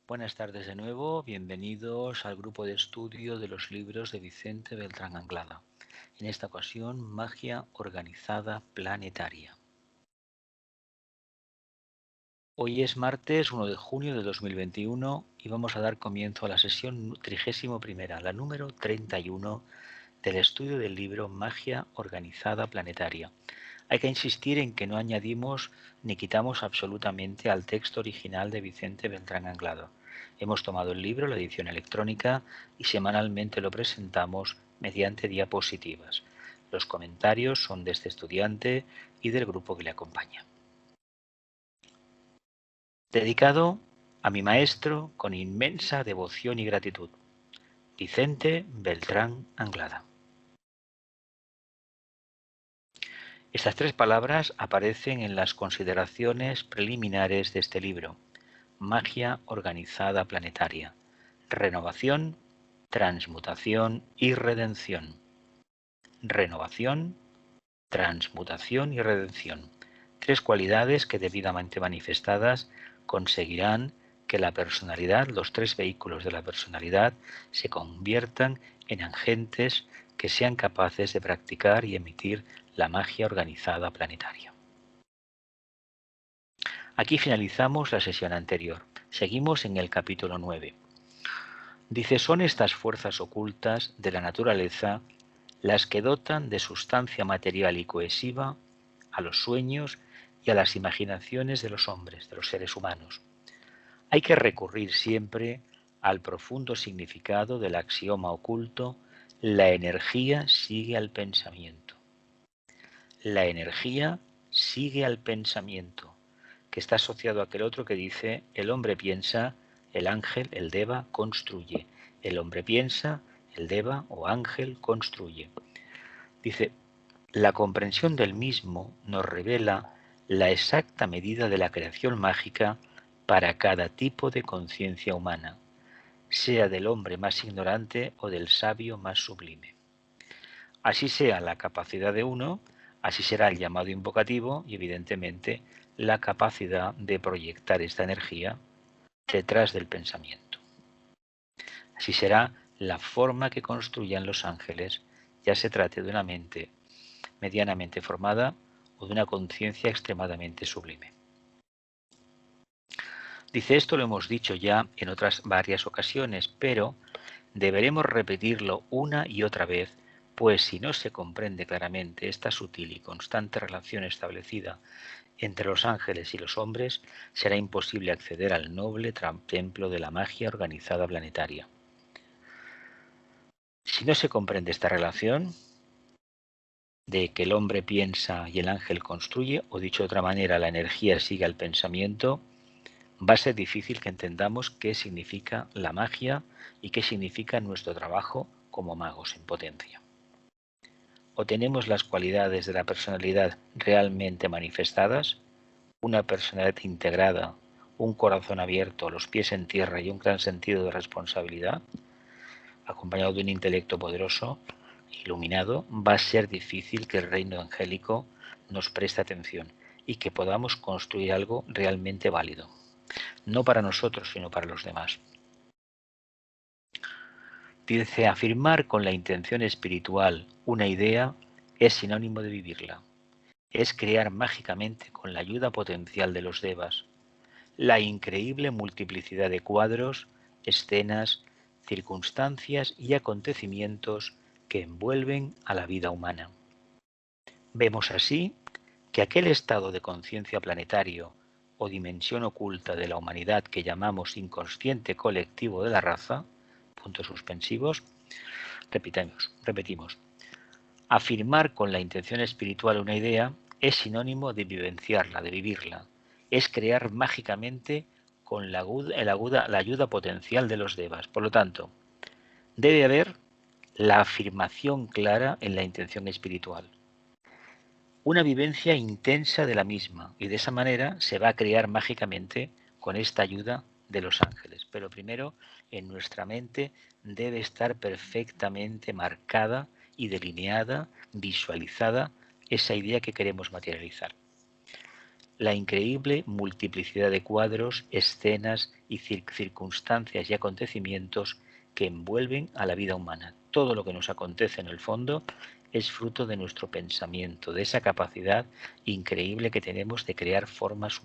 Buenas tardes de nuevo, bienvenidos al grupo de estudio de los libros de Vicente Beltrán Anglada. En esta ocasión, Magia Organizada Planetaria. Hoy es martes 1 de junio de 2021 y vamos a dar comienzo a la sesión 31ª, la número 31 del estudio del libro Magia Organizada Planetaria. Hay que insistir en que no añadimos ni quitamos absolutamente al texto original de Vicente Beltrán Anglada. Hemos tomado el libro, la edición electrónica, y semanalmente lo presentamos mediante diapositivas. Los comentarios son de este estudiante y del grupo que le acompaña. Dedicado a mi maestro con inmensa devoción y gratitud, Vicente Beltrán Anglada. Estas tres palabras aparecen en las consideraciones preliminares de este libro. Magia organizada planetaria. Renovación, transmutación y redención. Renovación, transmutación y redención. Tres cualidades que debidamente manifestadas conseguirán que la personalidad, los tres vehículos de la personalidad, se conviertan en agentes que sean capaces de practicar y emitir la magia organizada planetaria. Aquí finalizamos la sesión anterior. Seguimos en el capítulo 9. Dice, son estas fuerzas ocultas de la naturaleza las que dotan de sustancia material y cohesiva a los sueños y a las imaginaciones de los hombres, de los seres humanos. Hay que recurrir siempre al profundo significado del axioma oculto, la energía sigue al pensamiento. La energía sigue al pensamiento, que está asociado a aquel otro que dice, el hombre piensa, el ángel, el deva, construye. El hombre piensa, el deva o ángel construye. Dice, la comprensión del mismo nos revela la exacta medida de la creación mágica para cada tipo de conciencia humana, sea del hombre más ignorante o del sabio más sublime. Así sea la capacidad de uno, así será el llamado invocativo y evidentemente la capacidad de proyectar esta energía detrás del pensamiento. Así será la forma que construyan los ángeles, ya se trate de una mente medianamente formada o de una conciencia extremadamente sublime. Dice, esto lo hemos dicho ya en otras varias ocasiones, pero deberemos repetirlo una y otra vez, pues si no se comprende claramente esta sutil y constante relación establecida entre los ángeles y los hombres, será imposible acceder al noble templo de la magia organizada planetaria. Si no se comprende esta relación de que el hombre piensa y el ángel construye, o dicho de otra manera, la energía sigue al pensamiento, va a ser difícil que entendamos qué significa la magia y qué significa nuestro trabajo como magos en potencia. O tenemos las cualidades de la personalidad realmente manifestadas, una personalidad integrada, un corazón abierto, los pies en tierra y un gran sentido de responsabilidad, acompañado de un intelecto poderoso, iluminado, va a ser difícil que el reino angélico nos preste atención y que podamos construir algo realmente válido, no para nosotros, sino para los demás. Dice, afirmar con la intención espiritual una idea es sinónimo de vivirla. Es crear mágicamente con la ayuda potencial de los devas la increíble multiplicidad de cuadros, escenas, circunstancias y acontecimientos que envuelven a la vida humana. Vemos así que aquel estado de conciencia planetario o dimensión oculta de la humanidad que llamamos inconsciente colectivo de la raza, puntos suspensivos, repetimos, afirmar con la intención espiritual una idea es sinónimo de vivenciarla, de vivirla, es crear mágicamente con la ayuda potencial de los devas. Por lo tanto, debe haber la afirmación clara en la intención espiritual, una vivencia intensa de la misma, y de esa manera se va a crear mágicamente con esta ayuda de los ángeles. Pero primero, en nuestra mente debe estar perfectamente marcada y delineada, visualizada, esa idea que queremos materializar. la increíble multiplicidad de cuadros, escenas y circunstancias y acontecimientos que envuelven a la vida humana. Todo lo que nos acontece en el fondo es fruto de nuestro pensamiento, de esa capacidad increíble que tenemos de crear formas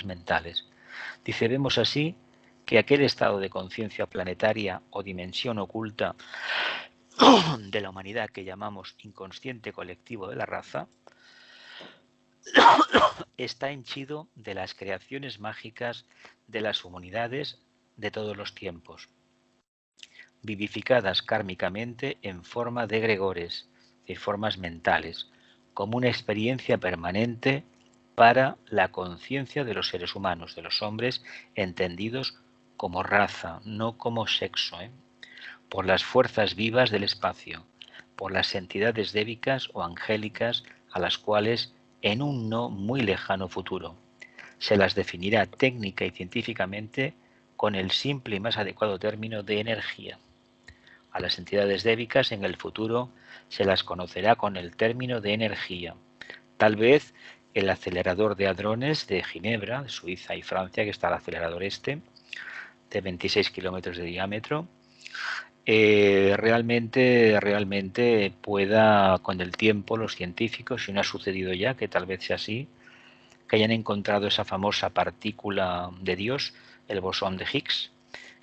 mentales. Dice, vemos así que aquel estado de conciencia planetaria o dimensión oculta de la humanidad que llamamos inconsciente colectivo de la raza está henchido de las creaciones mágicas de las humanidades de todos los tiempos, vivificadas kármicamente en forma de egregores, de formas mentales, como una experiencia permanente para la conciencia de los seres humanos, de los hombres entendidos como raza, no como sexo, por las fuerzas vivas del espacio, por las entidades débicas o angélicas a las cuales, en un no muy lejano futuro, se las definirá técnica y científicamente con el simple y más adecuado término de energía. A las entidades débicas en el futuro se las conocerá con el término de energía. Tal vez el acelerador de hadrones de Ginebra, Suiza y Francia, que está el acelerador este, de 26 kilómetros de diámetro, realmente pueda, con el tiempo, los científicos, si no ha sucedido ya, que tal vez sea así, que hayan encontrado esa famosa partícula de Dios, el bosón de Higgs,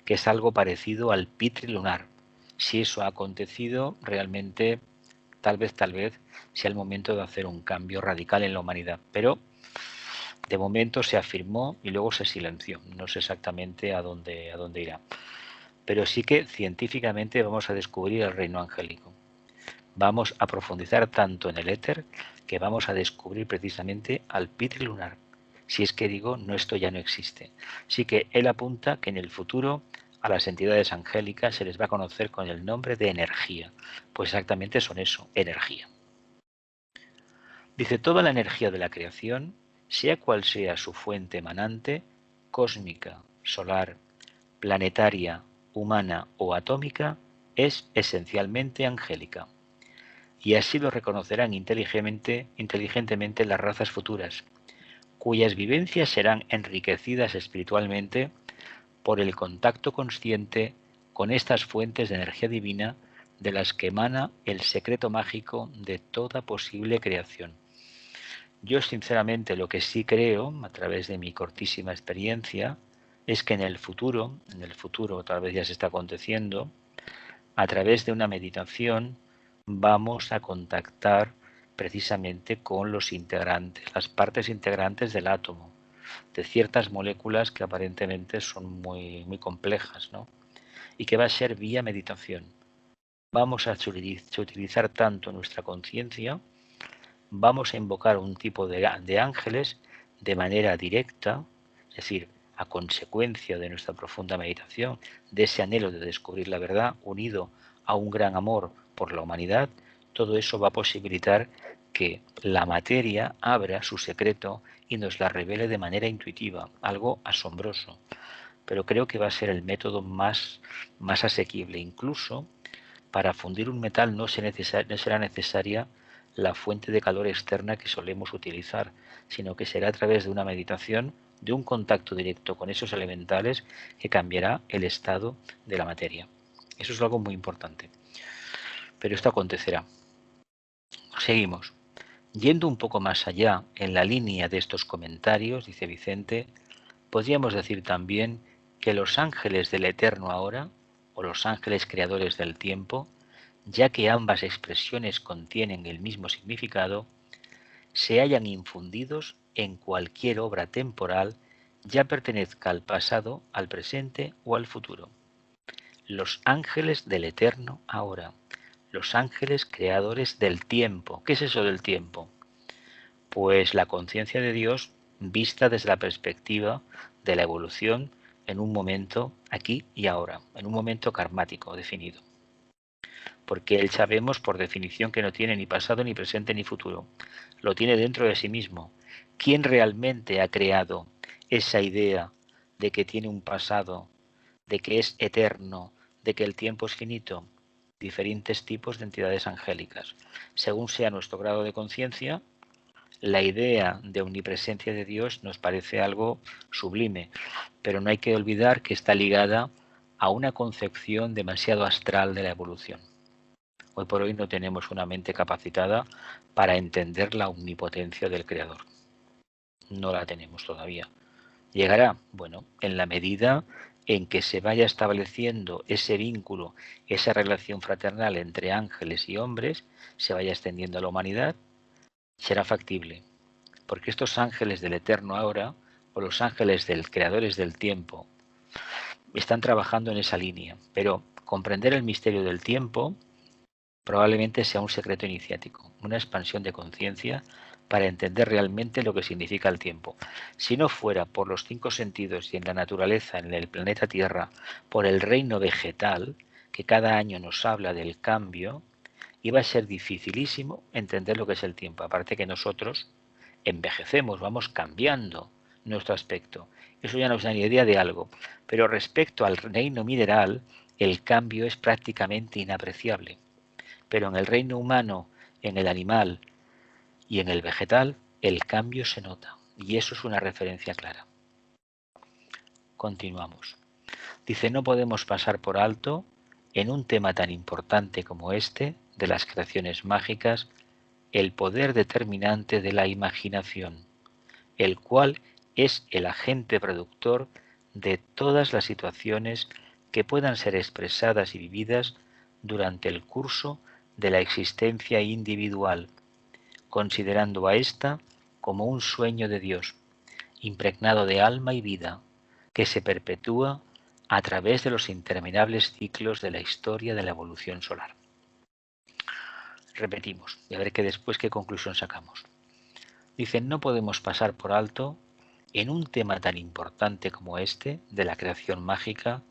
que es algo parecido al Petri lunar. Si eso ha acontecido, realmente, tal vez, sea el momento de hacer un cambio radical en la humanidad. Pero, de momento se afirmó y luego se silenció. No sé exactamente a dónde irá. Pero sí que científicamente vamos a descubrir el reino angélico. Vamos a profundizar tanto en el éter que vamos a descubrir precisamente al Petri lunar. Si es que digo, no, esto ya no existe. Así que él apunta que en el futuro a las entidades angélicas se les va a conocer con el nombre de energía. Pues exactamente son eso, energía. Dice, toda la energía de la creación, sea cual sea su fuente emanante, cósmica, solar, planetaria, humana o atómica, es esencialmente angélica. Y así lo reconocerán inteligentemente las razas futuras, cuyas vivencias serán enriquecidas espiritualmente por el contacto consciente con estas fuentes de energía divina de las que emana el secreto mágico de toda posible creación. Yo sinceramente lo que sí creo, a través de mi cortísima experiencia, es que en el futuro, tal vez ya se está aconteciendo, a través de una meditación vamos a contactar precisamente con los integrantes, las partes integrantes del átomo, de ciertas moléculas que aparentemente son muy, muy complejas, ¿no? Y que va a ser vía meditación. Vamos a utilizar tanto nuestra conciencia, vamos a invocar un tipo de ángeles de manera directa, es decir, a consecuencia de nuestra profunda meditación, de ese anhelo de descubrir la verdad, unido a un gran amor por la humanidad, todo eso va a posibilitar que la materia abra su secreto y nos la revele de manera intuitiva, algo asombroso. Pero creo que va a ser el método más asequible. Incluso para fundir un metal no será necesaria la fuente de calor externa que solemos utilizar, sino que será a través de una meditación, de un contacto directo con esos elementales que cambiará el estado de la materia. Eso es algo muy importante. Pero esto acontecerá. Seguimos. Yendo un poco más allá en la línea de estos comentarios, dice Vicente, podríamos decir también que los ángeles del eterno ahora, o los ángeles creadores del tiempo, ya que ambas expresiones contienen el mismo significado, se hallan infundidos en cualquier obra temporal, ya pertenezca al pasado, al presente o al futuro. Los ángeles del eterno ahora, los ángeles creadores del tiempo. ¿Qué es eso del tiempo? Pues la conciencia de Dios vista desde la perspectiva de la evolución en un momento aquí y ahora, en un momento karmático definido. Porque él sabemos por definición que no tiene ni pasado, ni presente, ni futuro. Lo tiene dentro de sí mismo. ¿Quién realmente ha creado esa idea de que tiene un pasado, de que es eterno, de que el tiempo es finito? Diferentes tipos de entidades angélicas. Según sea nuestro grado de conciencia, La idea de omnipresencia de Dios nos parece algo sublime, pero no hay que olvidar que está ligada a una concepción demasiado astral de la evolución. Hoy por hoy no tenemos una mente capacitada para entender la omnipotencia del Creador. No la tenemos todavía. ¿Llegará? Bueno, en la medida en que se vaya estableciendo ese vínculo, esa relación fraternal entre ángeles y hombres, se vaya extendiendo a la humanidad, será factible. Porque estos ángeles del eterno ahora, o los ángeles del creadores del tiempo, están trabajando en esa línea. Pero comprender el misterio del tiempo probablemente sea un secreto iniciático, una expansión de conciencia para entender realmente lo que significa el tiempo. Si no fuera por los 5 sentidos y en la naturaleza, en el planeta Tierra, por el reino vegetal, que cada año nos habla del cambio, iba a ser dificilísimo entender lo que es el tiempo. Aparte que nosotros envejecemos, vamos cambiando nuestro aspecto. Eso ya nos da una idea de algo. Pero respecto al reino mineral, el cambio es prácticamente inapreciable. Pero en el reino humano, en el animal y en el vegetal, el cambio se nota. Y eso es una referencia clara. Continuamos. Dice, no podemos pasar por alto, en un tema tan importante como este, de las creaciones mágicas, el poder determinante de la imaginación, el cual es el agente productor de todas las situaciones que puedan ser expresadas y vividas durante el curso de la existencia individual, considerando a ésta como un sueño de Dios, impregnado de alma y vida, que se perpetúa a través de los interminables ciclos de la historia de la evolución solar. Repetimos, y a ver qué conclusión sacamos. Dicen, no podemos pasar por alto, en un tema tan importante como este, de la creación mágica,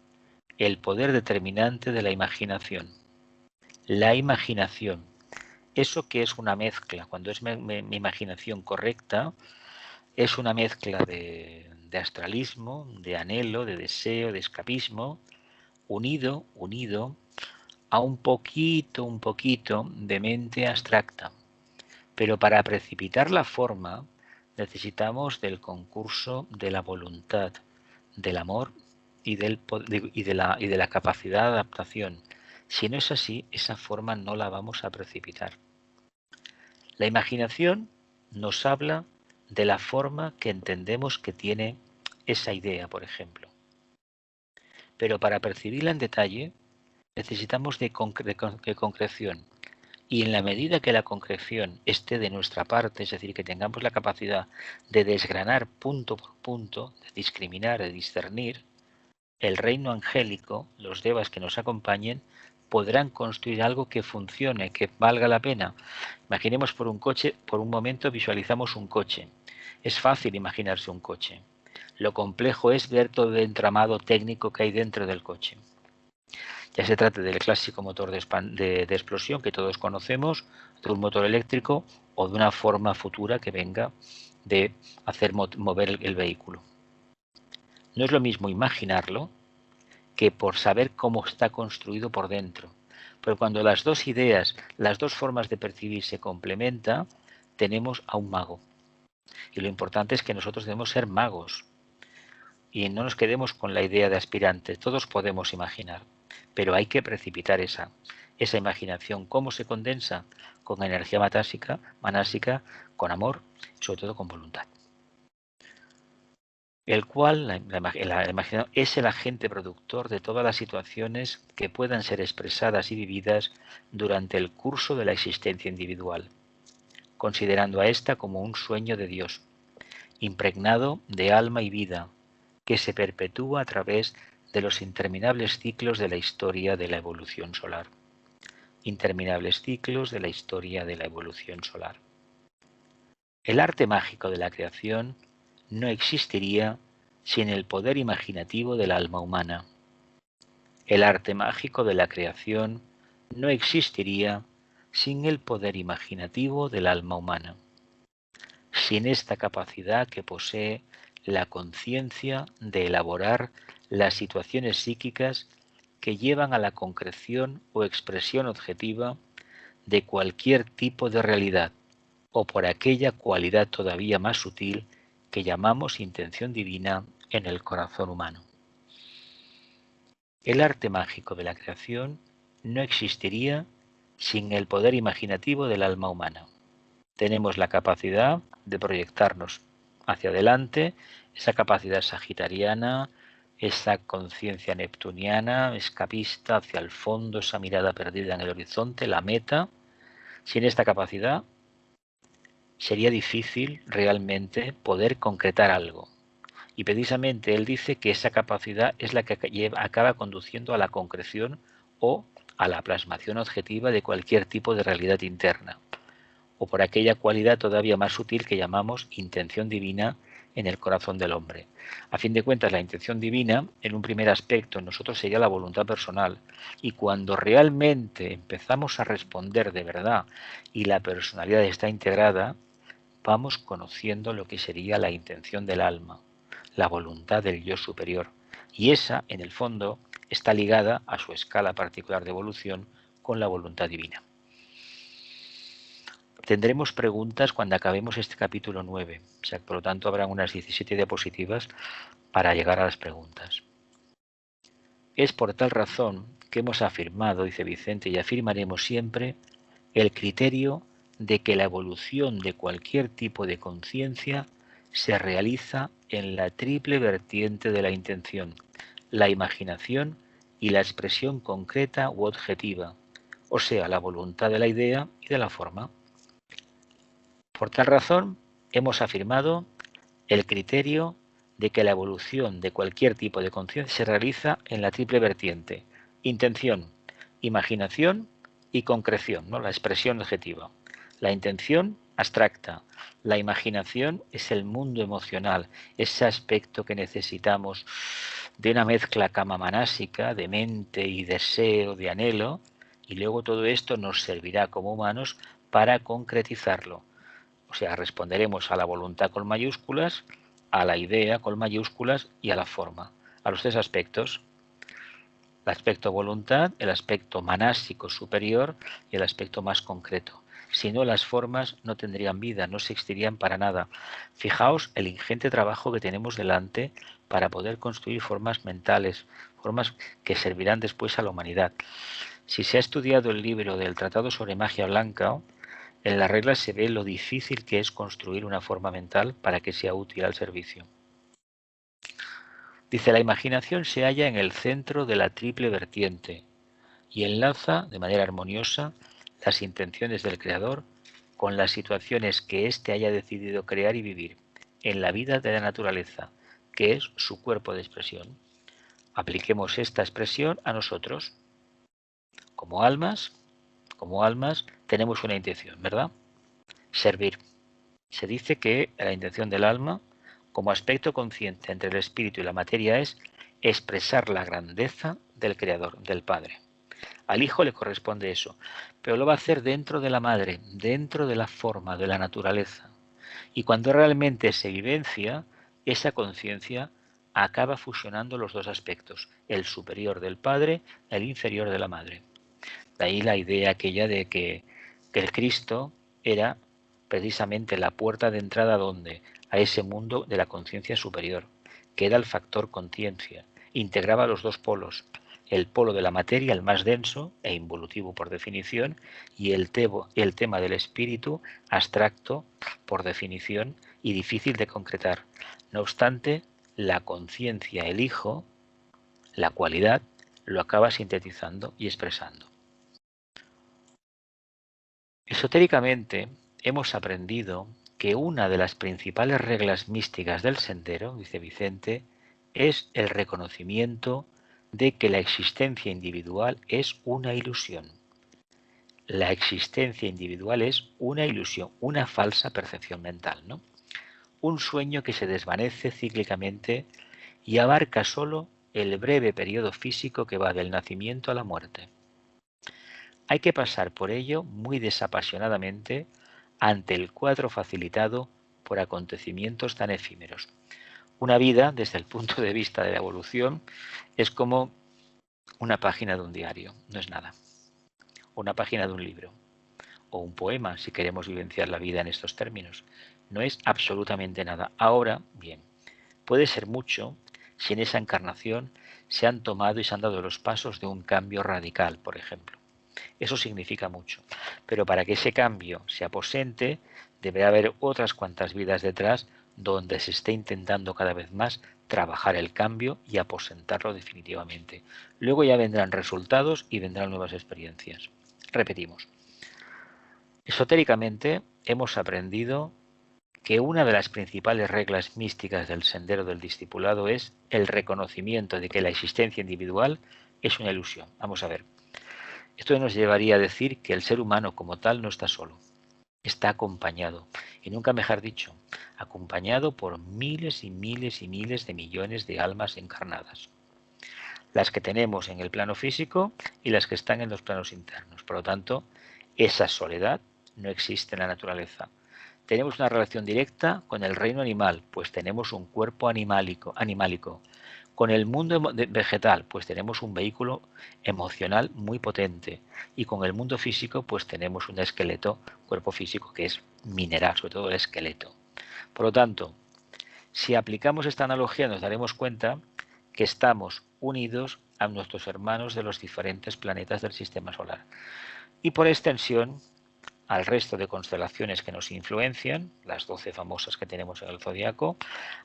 el poder determinante de la imaginación. La imaginación, eso que es una mezcla, cuando es mi imaginación correcta, es una mezcla de astralismo, de anhelo, de deseo, de escapismo, unido a un poquito de mente abstracta. Pero para precipitar la forma necesitamos del concurso de la voluntad, del amor y de la capacidad de adaptación. Si no es así, esa forma no la vamos a precipitar. La imaginación nos habla de la forma que entendemos que tiene esa idea, por ejemplo. Pero para percibirla en detalle necesitamos de concreción. Y en la medida que la concreción esté de nuestra parte, es decir, que tengamos la capacidad de desgranar punto por punto, de discriminar, de discernir, el reino angélico, los devas que nos acompañen, podrán construir algo que funcione, que valga la pena. Imaginemos por un momento visualizamos un coche. Es fácil imaginarse un coche. Lo complejo es ver todo el entramado técnico que hay dentro del coche. Ya se trate del clásico motor de explosión que todos conocemos, de un motor eléctrico o de una forma futura que venga de hacer mover el vehículo. No es lo mismo imaginarlo que por saber cómo está construido por dentro. Pero cuando las dos ideas, las dos formas de percibir se complementan, tenemos a un mago. Y lo importante es que nosotros debemos ser magos. Y no nos quedemos con la idea de aspirantes. Todos podemos imaginar. Pero hay que precipitar esa imaginación. ¿Cómo se condensa? Con energía manásica, con amor y sobre todo con voluntad. El cual, la imaginación, es el agente productor de todas las situaciones que puedan ser expresadas y vividas durante el curso de la existencia individual, considerando a ésta como un sueño de Dios, impregnado de alma y vida, que se perpetúa a través de los interminables ciclos de la historia de la evolución solar. Interminables ciclos de la historia de la evolución solar. El arte mágico de la creación no existiría sin el poder imaginativo del alma humana. El arte mágico de la creación no existiría sin el poder imaginativo del alma humana, sin esta capacidad que posee la conciencia de elaborar las situaciones psíquicas que llevan a la concreción o expresión objetiva de cualquier tipo de realidad, o por aquella cualidad todavía más sutil que llamamos intención divina en el corazón humano. El arte mágico de la creación no existiría sin el poder imaginativo del alma humana. Tenemos la capacidad de proyectarnos hacia adelante, esa capacidad sagitariana, esa conciencia neptuniana, escapista hacia el fondo, esa mirada perdida en el horizonte, la meta. Sin esta capacidad sería difícil realmente poder concretar algo. Y precisamente él dice que esa capacidad es la que acaba conduciendo a la concreción o a la plasmación objetiva de cualquier tipo de realidad interna, o por aquella cualidad todavía más sutil que llamamos intención divina en el corazón del hombre. A fin de cuentas, la intención divina, en un primer aspecto, en nosotros sería la voluntad personal, y cuando realmente empezamos a responder de verdad y la personalidad está integrada, vamos conociendo lo que sería la intención del alma, la voluntad del yo superior, y esa, en el fondo, está ligada a su escala particular de evolución con la voluntad divina. Tendremos preguntas cuando acabemos este capítulo 9, o sea, por lo tanto habrán unas 17 diapositivas para llegar a las preguntas. Es por tal razón que hemos afirmado, dice Vicente, y afirmaremos siempre, el criterio de que la evolución de cualquier tipo de conciencia se realiza en la triple vertiente de la intención, la imaginación y la expresión concreta u objetiva, o sea, la voluntad de la idea y de la forma. Por tal razón, hemos afirmado el criterio de que la evolución de cualquier tipo de conciencia se realiza en la triple vertiente, intención, imaginación y concreción, ¿no? La expresión objetiva. La intención abstracta, la imaginación es el mundo emocional, ese aspecto que necesitamos de una mezcla kamamanásica de mente y deseo, de anhelo, y luego todo esto nos servirá como humanos para concretizarlo. O sea, responderemos a la voluntad con mayúsculas, a la idea con mayúsculas y a la forma. A los tres aspectos. El aspecto voluntad, el aspecto manásico superior y el aspecto más concreto. Si no, las formas no tendrían vida, no existirían para nada. Fijaos el ingente trabajo que tenemos delante para poder construir formas mentales, formas que servirán después a la humanidad. Si se ha estudiado el libro del Tratado sobre Magia Blanca, en las reglas se ve lo difícil que es construir una forma mental para que sea útil al servicio. Dice, la imaginación se halla en el centro de la triple vertiente y enlaza de manera armoniosa las intenciones del creador con las situaciones que éste haya decidido crear y vivir en la vida de la naturaleza, que es su cuerpo de expresión. Apliquemos esta expresión a nosotros. Como almas tenemos una intención, ¿verdad? Servir. Se dice que la intención del alma, como aspecto consciente entre el espíritu y la materia, es expresar la grandeza del Creador, del Padre. Al Hijo le corresponde eso, pero lo va a hacer dentro de la Madre, dentro de la forma, de la naturaleza. Y cuando realmente se vivencia, esa conciencia acaba fusionando los dos aspectos, el superior del Padre, el inferior de la Madre. De ahí la idea aquella de que el Cristo era precisamente la puerta de entrada donde a ese mundo de la conciencia superior, que era el factor conciencia, integraba los dos polos, el polo de la materia, el más denso e involutivo por definición, y el tema del espíritu, abstracto por definición y difícil de concretar. No obstante, la conciencia, el Hijo, la cualidad, lo acaba sintetizando y expresando. Esotéricamente, hemos aprendido que una de las principales reglas místicas del sendero, dice Vicente, es el reconocimiento de que la existencia individual es una ilusión. La existencia individual es una ilusión, una falsa percepción mental, ¿no? Un sueño que se desvanece cíclicamente y abarca solo el breve periodo físico que va del nacimiento a la muerte. Hay que pasar por ello muy desapasionadamente ante el cuadro facilitado por acontecimientos tan efímeros. Una vida, desde el punto de vista de la evolución, es como una página de un diario, no es nada. Una página de un libro. o un poema, si queremos vivenciar la vida en estos términos. No es absolutamente nada. Ahora, bien, puede ser mucho si en esa encarnación se han tomado y se han dado los pasos de un cambio radical, por ejemplo. Eso significa mucho. Pero para que ese cambio se aposente, debe haber otras cuantas vidas detrás donde se esté intentando cada vez más trabajar el cambio y aposentarlo definitivamente. Luego ya vendrán resultados y vendrán nuevas experiencias. Repetimos. Esotéricamente hemos aprendido que una de las principales reglas místicas del sendero del discipulado es el reconocimiento de que la existencia individual es una ilusión. Vamos a ver. Esto nos llevaría a decir que el ser humano como tal no está solo, está acompañado, y nunca mejor dicho, acompañado por miles y miles y miles de millones de almas encarnadas, las que tenemos en el plano físico y las que están en los planos internos. Por lo tanto, esa soledad no existe en la naturaleza. Tenemos una relación directa con el reino animal, pues tenemos un cuerpo animálico. Con el mundo vegetal, pues tenemos un vehículo emocional muy potente. Y con el mundo físico, pues tenemos un esqueleto, cuerpo físico que es mineral, sobre todo el esqueleto. Por lo tanto, si aplicamos esta analogía, nos daremos cuenta que estamos unidos a nuestros hermanos de los diferentes planetas del sistema solar. Y por extensión, al resto de constelaciones que nos influencian, las 12 famosas que tenemos en el zodiaco,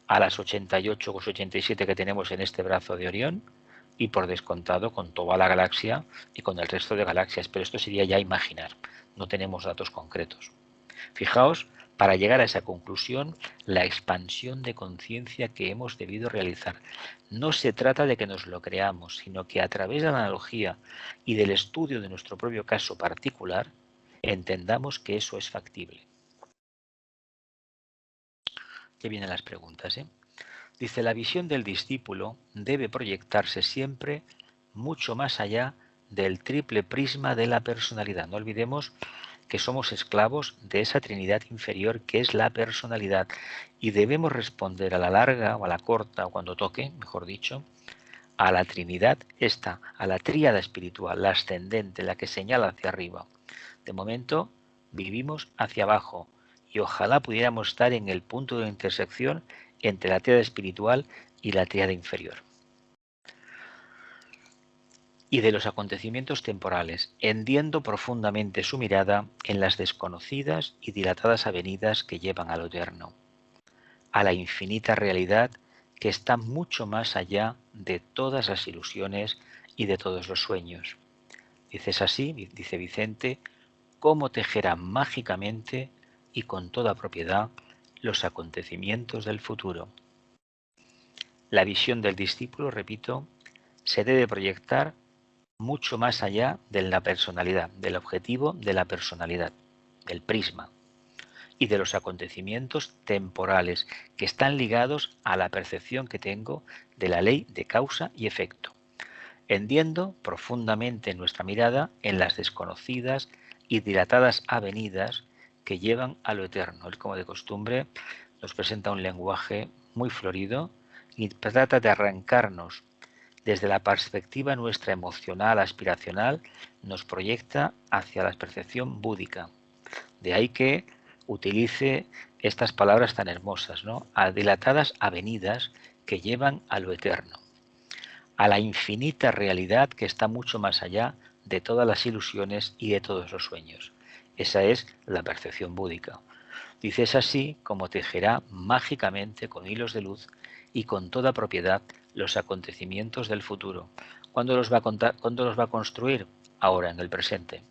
a las 88 o 87 que tenemos en este brazo de Orión, y por descontado con toda la galaxia y con el resto de galaxias. Pero esto sería ya imaginar, no tenemos datos concretos. Fijaos, para llegar a esa conclusión, la expansión de conciencia que hemos debido realizar. No se trata de que nos lo creamos, sino que a través de la analogía y del estudio de nuestro propio caso particular, entendamos que eso es factible. Ya vienen las preguntas, ¿eh? Dice, la visión del discípulo debe proyectarse siempre mucho más allá del triple prisma de la personalidad. No olvidemos que somos esclavos de esa Trinidad inferior que es la personalidad y debemos responder a la larga o a la corta o cuando toque, mejor dicho, a la Trinidad esta, a la tríada espiritual, la ascendente, la que señala hacia arriba. De momento vivimos hacia abajo y ojalá pudiéramos estar en el punto de intersección entre la tríada espiritual y la tríada inferior. Y de los acontecimientos temporales, hendiendo profundamente su mirada en las desconocidas y dilatadas avenidas que llevan a lo eterno, a la infinita realidad que está mucho más allá de todas las ilusiones y de todos los sueños. Dices así, dice Vicente, cómo tejerá mágicamente y con toda propiedad los acontecimientos del futuro. La visión del discípulo, repito, se debe proyectar mucho más allá de la personalidad, del objetivo de la personalidad, del prisma, y de los acontecimientos temporales que están ligados a la percepción que tengo de la ley de causa y efecto, hendiendo profundamente nuestra mirada en las desconocidas y dilatadas avenidas que llevan a lo eterno. Él, como de costumbre, nos presenta un lenguaje muy florido y trata de arrancarnos desde la perspectiva nuestra emocional, aspiracional, nos proyecta hacia la percepción búdica. De ahí que utilice estas palabras tan hermosas, ¿no? A dilatadas avenidas que llevan a lo eterno, a la infinita realidad que está mucho más allá de todas las ilusiones y de todos los sueños. Esa es la percepción búdica. Dice, es así como tejerá mágicamente con hilos de luz y con toda propiedad los acontecimientos del futuro. ¿Cuándo los va a contar? ¿Cuándo los va a construir? Ahora, en el presente.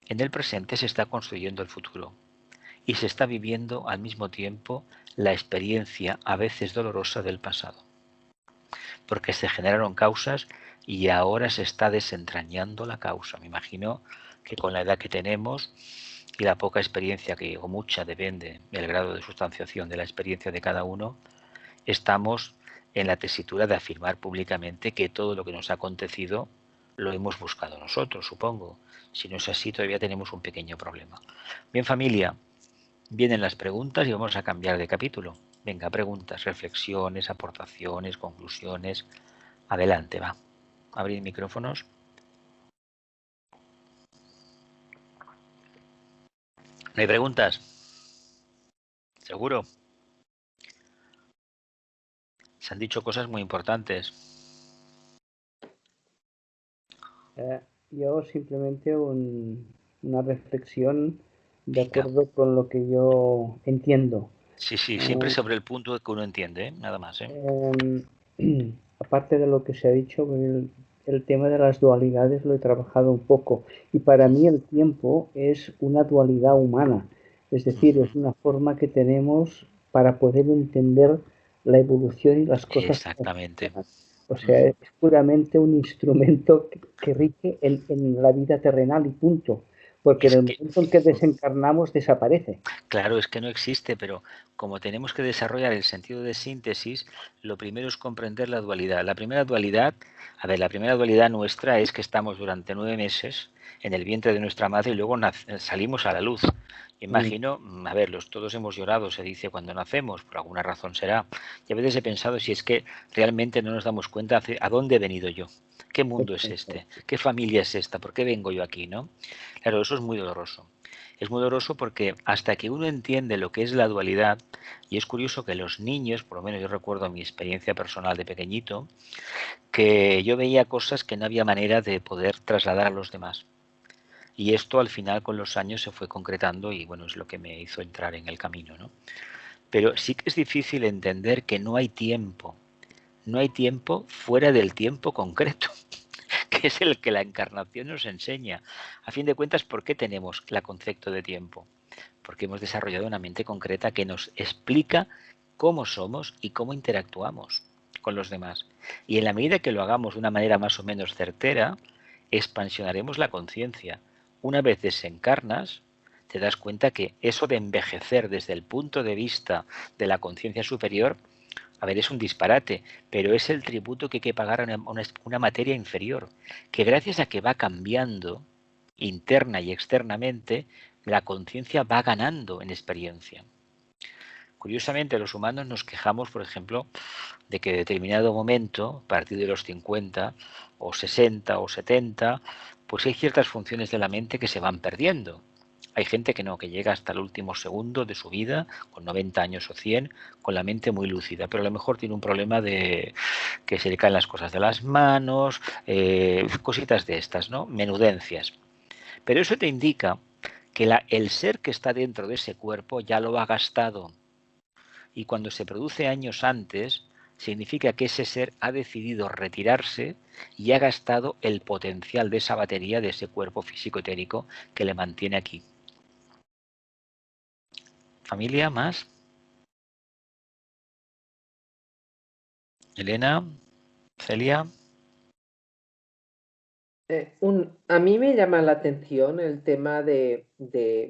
En el presente se está construyendo el futuro y se está viviendo al mismo tiempo la experiencia a veces dolorosa del pasado. Porque se generaron causas y ahora se está desentrañando la causa. Me imagino que con la edad que tenemos y la poca experiencia que, o mucha, depende del grado de sustanciación de la experiencia de cada uno, estamos en la tesitura de afirmar públicamente que todo lo que nos ha acontecido lo hemos buscado nosotros, supongo. Si no es así, todavía tenemos un pequeño problema. Bien, familia, vienen las preguntas y vamos a cambiar de capítulo. Venga, preguntas, reflexiones, aportaciones, conclusiones. Adelante, va. Abrir micrófonos. ¿No hay preguntas? ¿Seguro? Se han dicho cosas muy importantes. Yo simplemente una reflexión de Venga. acuerdo con lo que yo entiendo. Sí, sí, siempre Eh, sobre el punto que uno entiende, ¿eh? Nada más, ¿eh? Aparte de lo que se ha dicho, el tema de las dualidades lo he trabajado un poco y para mí el tiempo es una dualidad humana, es decir, es una forma que tenemos para poder entender la evolución y las cosas como Exactamente. funcionan. O sea, es puramente un instrumento que rige en la vida terrenal y punto, porque en Es el que momento en que desencarnamos desaparece. claro, es que no existe, pero como tenemos que desarrollar el sentido de síntesis, lo primero es comprender la dualidad. La primera dualidad, a ver, la primera dualidad nuestra es que estamos durante 9 meses en el vientre de nuestra madre y luego salimos a la luz. Mm, Imagino, a ver, todos hemos llorado, se dice cuando nacemos, por alguna razón será. Y a veces he pensado si es que realmente no nos damos cuenta a dónde he venido yo, qué mundo es exacto. este, qué familia es esta, por qué vengo yo aquí, ¿no? Claro, eso es muy doloroso. Es muy doloroso porque hasta que uno entiende lo que es la dualidad, y es curioso que los niños, por lo menos yo recuerdo mi experiencia personal de pequeñito, que yo veía cosas que no había manera de poder trasladar a los demás. Y esto al final con los años se fue concretando y bueno, es lo que me hizo entrar en el camino, ¿no? Pero sí que es difícil entender que no hay tiempo. No hay tiempo fuera del tiempo concreto, que es el que la encarnación nos enseña. A fin de cuentas, ¿por qué tenemos el concepto de tiempo? Porque hemos desarrollado una mente concreta que nos explica cómo somos y cómo interactuamos con los demás. Y en la medida que lo hagamos de una manera más o menos certera, expansionaremos la conciencia. Una vez desencarnas, te das cuenta que eso de envejecer desde el punto de vista de la conciencia superior, a ver, es un disparate, pero es el tributo que hay que pagar a una materia inferior, que gracias a que va cambiando interna y externamente, la conciencia va ganando en experiencia. Curiosamente, los humanos nos quejamos, por ejemplo, de que en determinado momento, a partir de los 50 o 60 o 70, pues hay ciertas funciones de la mente que se van perdiendo. Hay gente que no, que llega hasta el último segundo de su vida, con 90 años o 100, con la mente muy lúcida, pero a lo mejor tiene un problema de que se le caen las cosas de las manos, cositas de estas, ¿no? Menudencias. Pero eso te indica que el ser que está dentro de ese cuerpo ya lo ha gastado. Y cuando se produce años antes, significa que ese ser ha decidido retirarse y ha gastado el potencial de esa batería, de ese cuerpo físico etérico que le mantiene aquí. ¿Familia más? ¿Elena? ¿Celia? A mí me llama la atención el tema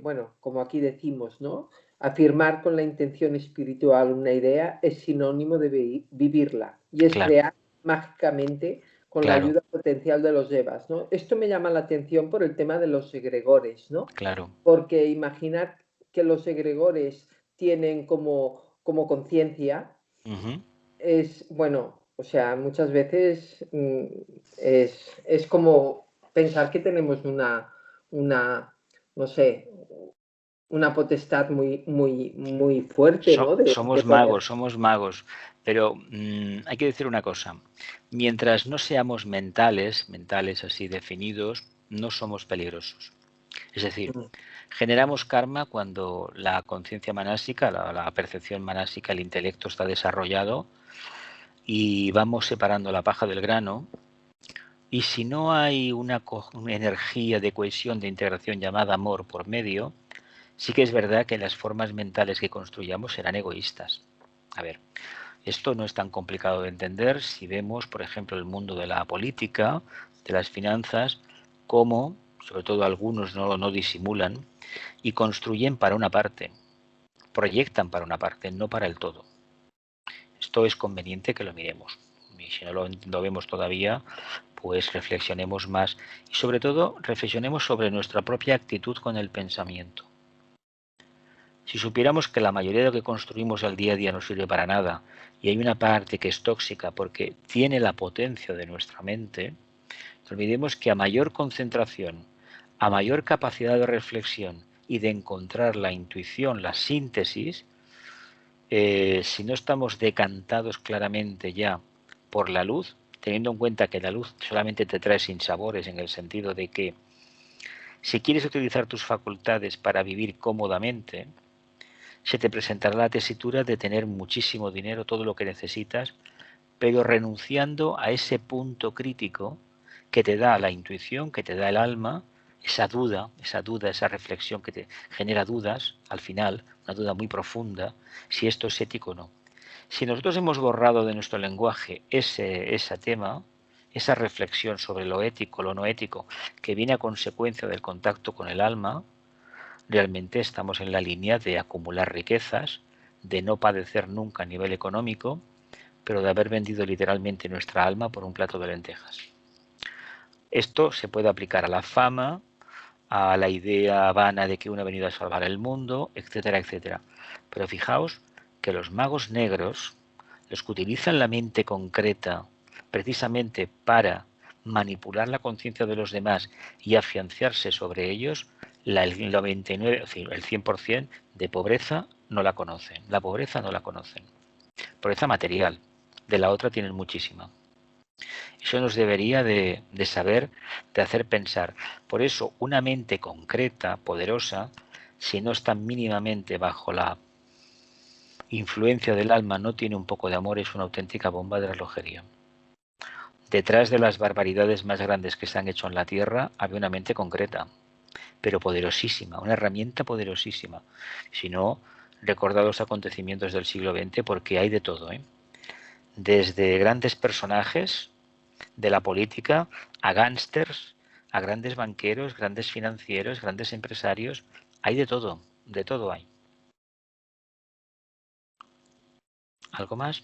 bueno, como aquí decimos, ¿no? Afirmar con la intención espiritual una idea es sinónimo de vivirla y es Claro, crear mágicamente con la claro, ayuda potencial de los Devas, ¿no? Esto me llama la atención por el tema de los egregores, ¿no? claro. Porque imaginar que los egregores tienen como conciencia Ujú. es, bueno, o sea, muchas veces es como pensar que tenemos una, no sé, una potestad muy fuerte, ¿no? De poder. Somos magos, pero hay que decir una cosa. Mientras no seamos mentales así definidos, no somos peligrosos. Es decir, Mm, generamos karma cuando la conciencia manásica, la percepción manásica, el intelecto está desarrollado y vamos separando la paja del grano. Y si no hay una energía de cohesión, de integración llamada amor por medio, sí que es verdad que las formas mentales que construyamos serán egoístas. A ver, esto no es tan complicado de entender si vemos, por ejemplo, el mundo de la política, de las finanzas, cómo, sobre todo algunos no disimulan, y construyen para una parte, proyectan para una parte, no para el todo. Esto es conveniente que lo miremos. Y si no lo vemos todavía, pues reflexionemos más y sobre todo reflexionemos sobre nuestra propia actitud con el pensamiento. Si supiéramos que la mayoría de lo que construimos al día a día no sirve para nada y hay una parte que es tóxica porque tiene la potencia de nuestra mente, no olvidemos que a mayor concentración, a mayor capacidad de reflexión y de encontrar la intuición, la síntesis, si no estamos decantados claramente ya por la luz, teniendo en cuenta que la luz solamente te trae sinsabores en el sentido de que si quieres utilizar tus facultades para vivir cómodamente, se te presentará la tesitura de tener muchísimo dinero, todo lo que necesitas, pero renunciando a ese punto crítico que te da la intuición, que te da el alma, esa duda, esa reflexión que te genera dudas al final, una duda muy profunda, si esto es ético o no. Si nosotros hemos borrado de nuestro lenguaje ese tema, esa reflexión sobre lo ético, lo no ético, que viene a consecuencia del contacto con el alma, realmente estamos en la línea de acumular riquezas, de no padecer nunca a nivel económico, pero de haber vendido literalmente nuestra alma por un plato de lentejas. Esto se puede aplicar a la fama, a la idea vana de que uno ha venido a salvar el mundo, etcétera, etcétera. Pero fijaos que los magos negros, los que utilizan la mente concreta precisamente para manipular la conciencia de los demás y afianzarse sobre ellos, el 99, el 100% de pobreza no la conocen. La pobreza no la conocen. Pobreza material. De la otra tienen muchísima. Eso nos debería de saber, de hacer pensar. Por eso, una mente concreta, poderosa, si no está mínimamente bajo la influencia del alma, no tiene un poco de amor, es una auténtica bomba de relojería. Detrás de las barbaridades más grandes que se han hecho en la Tierra, había una mente concreta, pero poderosísima, una herramienta poderosísima. Si no, recordad los acontecimientos del siglo XX, porque hay de todo, ¿eh? Desde grandes personajes de la política a gángsters, a grandes banqueros, grandes financieros, grandes empresarios, hay de todo hay. ¿Algo más?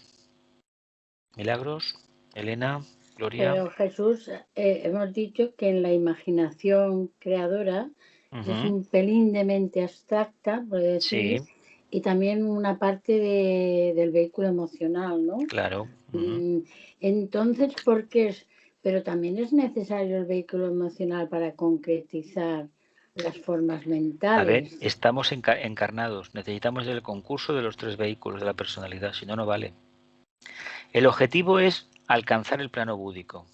Milagros, Elena, Gloria. Pero Jesús, hemos dicho que en la imaginación creadora es un pelín de mente abstracta, por decir, Sí, y también una parte del vehículo emocional, ¿no? claro. Entonces, ¿por qué es? Pero también es necesario el vehículo emocional para concretizar las formas mentales. A ver, estamos encarnados, necesitamos el concurso de los 3 vehículos de la personalidad, si no, no vale. El objetivo es alcanzar el plano búdico.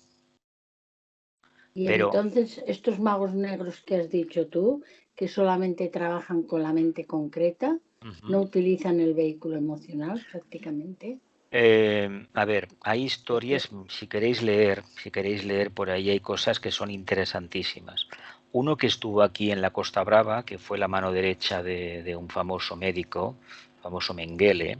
Y pero, entonces, estos magos negros que has dicho tú, que solamente trabajan con la mente concreta, no utilizan el vehículo emocional prácticamente. A ver, hay historias, si queréis leer por ahí hay cosas que son interesantísimas. Uno que estuvo aquí en la Costa Brava, que fue la mano derecha de un famoso médico, famoso Mengele,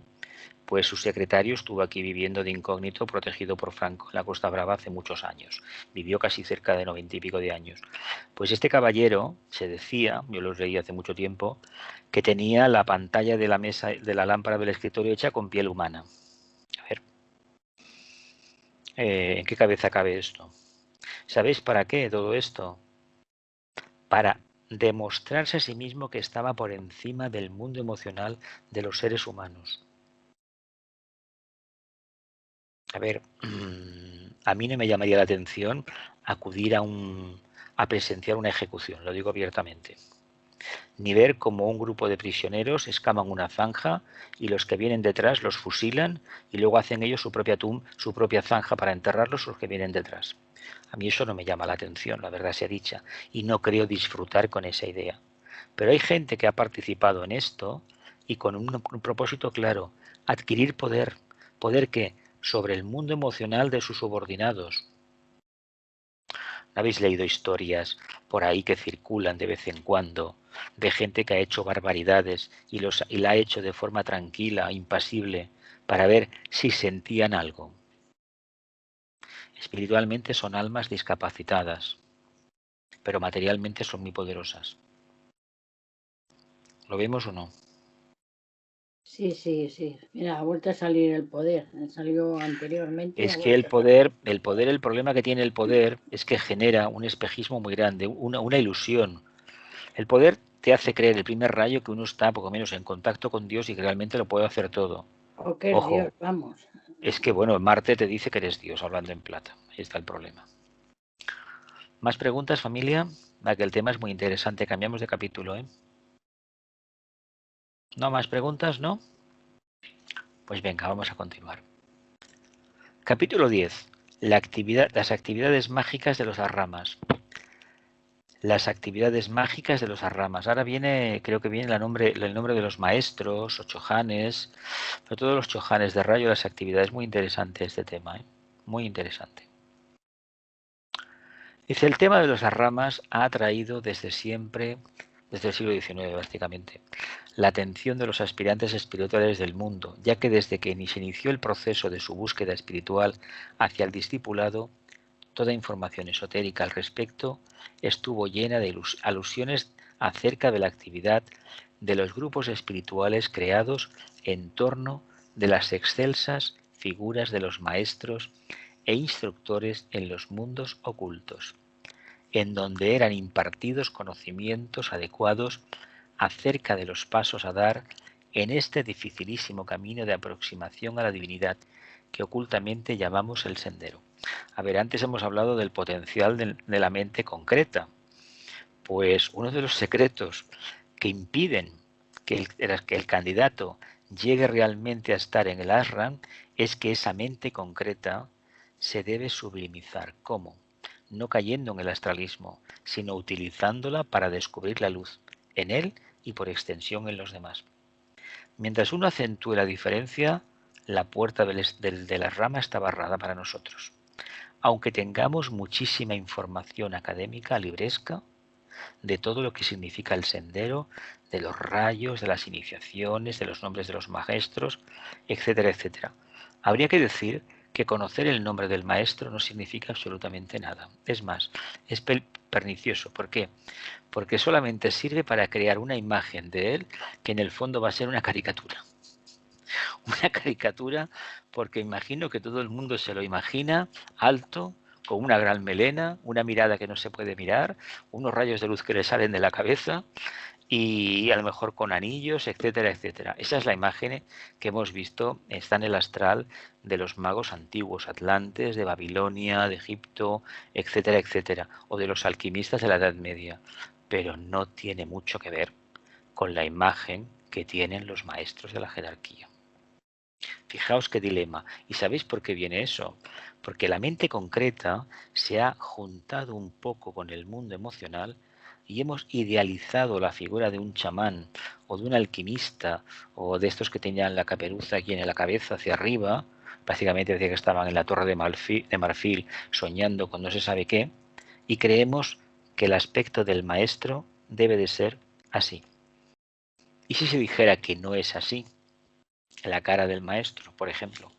pues su secretario estuvo aquí viviendo de incógnito, protegido por Franco en la Costa Brava hace muchos años. Vivió casi cerca de 90 y pico de años. Pues este caballero, se decía, yo lo leí hace mucho tiempo, que tenía la pantalla de la mesa, de la lámpara del escritorio hecha con piel humana. A ver, ¿en qué cabeza cabe esto? ¿Sabéis para qué todo esto? Para demostrarse a sí mismo que estaba por encima del mundo emocional de los seres humanos. A ver, a mí no me llamaría la atención acudir a presenciar una ejecución, lo digo abiertamente. Ni ver cómo un grupo de prisioneros escaman una zanja y los que vienen detrás los fusilan y luego hacen ellos su propia zanja para enterrarlos los que vienen detrás. A mí eso no me llama la atención, la verdad sea dicha, y no creo disfrutar con esa idea. Pero hay gente que ha participado en esto y con un propósito claro, adquirir poder. ¿Poder qué? Sobre el mundo emocional de sus subordinados. ¿No habéis leído historias por ahí que circulan de vez en cuando de gente que ha hecho barbaridades y la ha hecho de forma tranquila, impasible, para ver si sentían algo? Espiritualmente son almas discapacitadas, pero materialmente son muy poderosas. ¿Lo vemos o no? Sí. Mira, ha vuelto a salir el poder. Salió anteriormente. Es que el problema que tiene el poder es que genera un espejismo muy grande, una ilusión. El poder te hace creer el primer rayo que uno está poco menos en contacto con Dios y que realmente lo puede hacer todo. O que es Ojo, Dios, vamos. es que bueno, Marte te dice que eres Dios, hablando en plata. Ahí está el problema. ¿Más preguntas, familia? Que el tema es muy interesante. Cambiamos de capítulo, ¿eh? ¿No más preguntas, no? Pues venga, vamos a continuar. Capítulo 10. Las actividades mágicas de los arramas. Las actividades mágicas de los arramas. Ahora viene, creo que viene el nombre de los maestros o chojanes, sobre todo los chojanes de rayo, las actividades. Muy interesante este tema, ¿eh? Muy interesante. Dice, el tema de los arramas ha atraído desde siempre, desde el siglo XIX básicamente, la atención de los aspirantes espirituales del mundo, ya que desde que se inició el proceso de su búsqueda espiritual hacia el discipulado, toda información esotérica al respecto estuvo llena de alusiones acerca de la actividad de los grupos espirituales creados en torno de las excelsas figuras de los maestros e instructores en los mundos ocultos, en donde eran impartidos conocimientos adecuados acerca de los pasos a dar en este dificilísimo camino de aproximación a la divinidad que ocultamente llamamos el sendero. A ver, antes hemos hablado del potencial de la mente concreta. Pues uno de los secretos que impiden que el candidato llegue realmente a estar en el ashram es que esa mente concreta se debe sublimizar. ¿Cómo? No cayendo en el astralismo, sino utilizándola para descubrir la luz en él y por extensión en los demás. Mientras uno acentúe la diferencia, la puerta de la rama está barrada para nosotros. Aunque tengamos muchísima información académica libresca de todo lo que significa el sendero, de los rayos, de las iniciaciones, de los nombres de los maestros, etcétera, etcétera. Habría que decir que conocer el nombre del maestro no significa absolutamente nada. Es más, es pernicioso. ¿Por qué? Porque solamente sirve para crear una imagen de él que en el fondo va a ser una caricatura. Una caricatura porque imagino que todo el mundo se lo imagina alto, con una gran melena, una mirada que no se puede mirar, unos rayos de luz que le salen de la cabeza y a lo mejor con anillos, etcétera, etcétera. Esa es la imagen que hemos visto, está en el astral de los magos antiguos, atlantes, de Babilonia, de Egipto, etcétera, etcétera, o de los alquimistas de la Edad Media, pero no tiene mucho que ver con la imagen que tienen los maestros de la jerarquía. Fijaos qué dilema. ¿Y sabéis por qué viene eso? Porque la mente concreta se ha juntado un poco con el mundo emocional y hemos idealizado la figura de un chamán o de un alquimista o de estos que tenían la caperuza aquí en la cabeza hacia arriba, básicamente decía que estaban en la torre de marfil soñando con no se sabe qué, y creemos que el aspecto del maestro debe de ser así. ¿Y si se dijera que no es así? La cara del maestro, por ejemplo,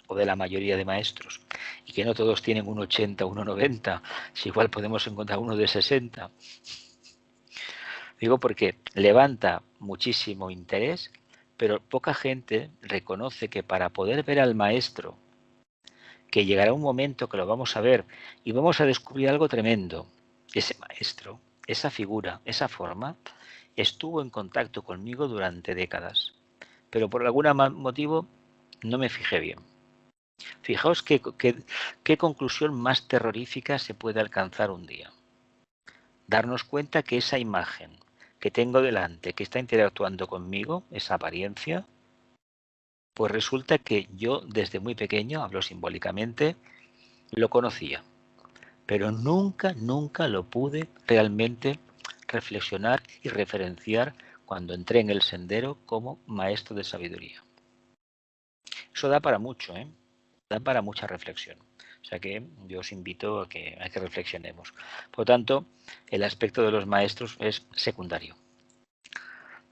o de la mayoría de maestros, y que no todos tienen un 80 o un 90, si igual podemos encontrar uno de 60. Digo porque levanta muchísimo interés, pero poca gente reconoce que para poder ver al maestro, que llegará un momento que lo vamos a ver y vamos a descubrir algo tremendo. Ese maestro, esa figura, esa forma, estuvo en contacto conmigo durante décadas, pero por algún motivo no me fijé bien. Fijaos qué conclusión más terrorífica se puede alcanzar un día. Darnos cuenta que esa imagen que tengo delante, que está interactuando conmigo, esa apariencia, pues resulta que yo desde muy pequeño, hablo simbólicamente, lo conocía, pero nunca lo pude realmente reflexionar y referenciar cuando entré en el sendero como maestro de sabiduría. Eso da para mucho, ¿eh? Da para mucha reflexión. O sea que yo os invito a que reflexionemos. Por lo tanto, el aspecto de los maestros es secundario.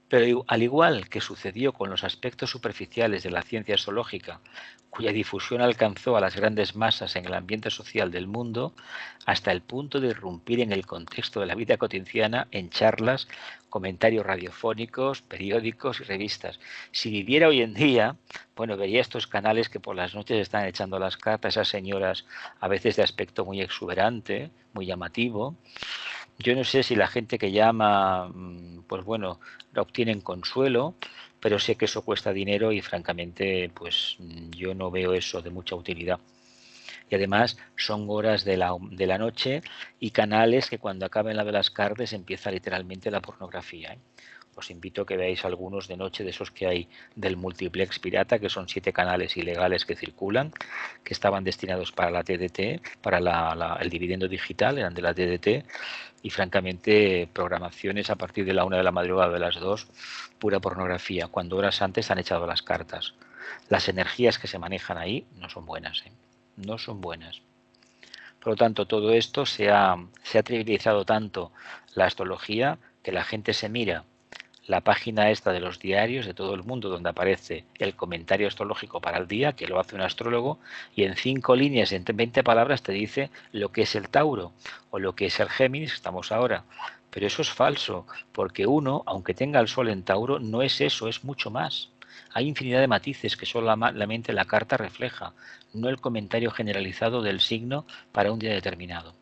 Pero al igual que sucedió con los aspectos superficiales de la ciencia zoológica, cuya difusión alcanzó a las grandes masas en el ambiente social del mundo, hasta el punto de irrumpir en el contexto de la vida cotidiana en charlas, comentarios radiofónicos, periódicos y revistas. Si viviera hoy en día, bueno, vería estos canales que por las noches están echando las cartas, esas señoras a veces de aspecto muy exuberante, muy llamativo. Yo no sé si la gente que llama, pues bueno, obtienen consuelo, pero sé que eso cuesta dinero y francamente, pues yo no veo eso de mucha utilidad. Y además son horas de la noche y canales que cuando acaben la de las cartas empieza literalmente la pornografía, ¿eh? Os invito a que veáis algunos de noche de esos que hay del multiplex pirata, que son 7 canales ilegales que circulan, que estaban destinados para la TDT, para el dividendo digital, eran de la TDT, y francamente programaciones a partir de la 1 de la madrugada, de las 2, pura pornografía, cuando horas antes han echado las cartas. Las energías que se manejan ahí no son buenas, no son buenas. Por lo tanto, todo esto se ha trivializado tanto la astrología que la gente se mira la página esta de los diarios de todo el mundo donde aparece el comentario astrológico para el día, que lo hace un astrólogo, y en 5 líneas, en 20 palabras te dice lo que es el Tauro o lo que es el Géminis, estamos ahora. Pero eso es falso, porque uno, aunque tenga el Sol en Tauro, no es eso, es mucho más. Hay infinidad de matices que solamente la carta refleja, no el comentario generalizado del signo para un día determinado,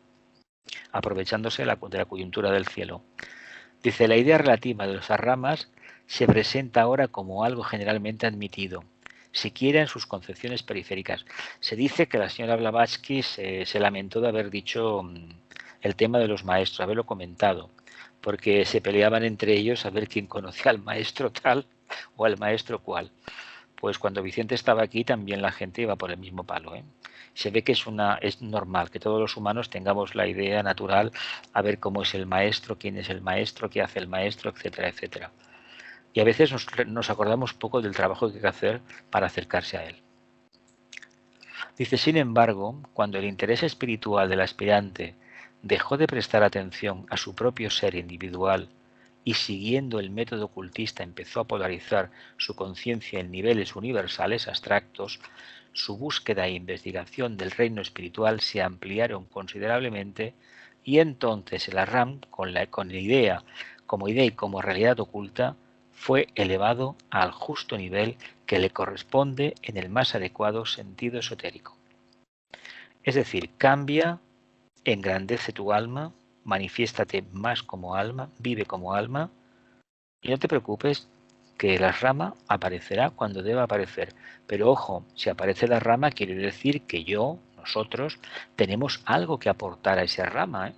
aprovechándose de la coyuntura del cielo. Dice, la idea relativa de las ramas se presenta ahora como algo generalmente admitido, siquiera en sus concepciones periféricas. Se dice que la señora Blavatsky se lamentó de haber dicho el tema de los maestros, haberlo comentado, porque se peleaban entre ellos a ver quién conocía al maestro tal o al maestro cual. Pues cuando Vicente estaba aquí también la gente iba por el mismo palo, Se ve que es normal que todos los humanos tengamos la idea natural a ver cómo es el maestro, quién es el maestro, qué hace el maestro, etcétera, etcétera. Y a veces nos acordamos poco del trabajo que hay que hacer para acercarse a él. Dice, sin embargo, cuando el interés espiritual del aspirante dejó de prestar atención a su propio ser individual y siguiendo el método ocultista empezó a polarizar su conciencia en niveles universales abstractos, su búsqueda e investigación del reino espiritual se ampliaron considerablemente y entonces el Ahram, con idea y como realidad oculta, fue elevado al justo nivel que le corresponde en el más adecuado sentido esotérico. Es decir, cambia, engrandece tu alma, manifiéstate más como alma, vive como alma, y no te preocupes que la rama aparecerá cuando deba aparecer. Pero ojo, si aparece la rama quiere decir que nosotros, tenemos algo que aportar a esa rama,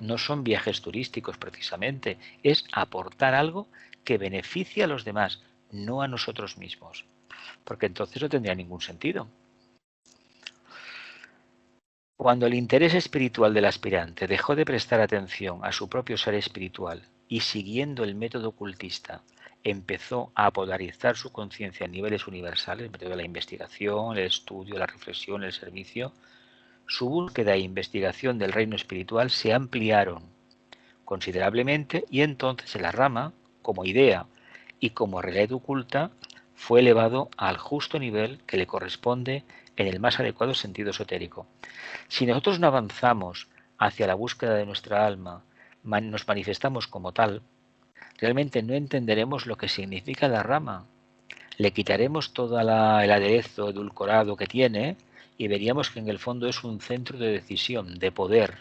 No son viajes turísticos precisamente, es aportar algo que beneficie a los demás, no a nosotros mismos. Porque entonces no tendría ningún sentido. Cuando el interés espiritual del aspirante dejó de prestar atención a su propio ser espiritual y siguiendo el método ocultista empezó a polarizar su conciencia en niveles universales, el método de la investigación, el estudio, la reflexión, el servicio, su búsqueda e investigación del reino espiritual se ampliaron considerablemente y entonces la rama, como idea y como realidad oculta, fue elevado al justo nivel que le corresponde en el más adecuado sentido esotérico. Si nosotros no avanzamos hacia la búsqueda de nuestra alma, nos manifestamos como tal, realmente no entenderemos lo que significa la rama. Le quitaremos todo el aderezo edulcorado que tiene y veríamos que en el fondo es un centro de decisión, de poder.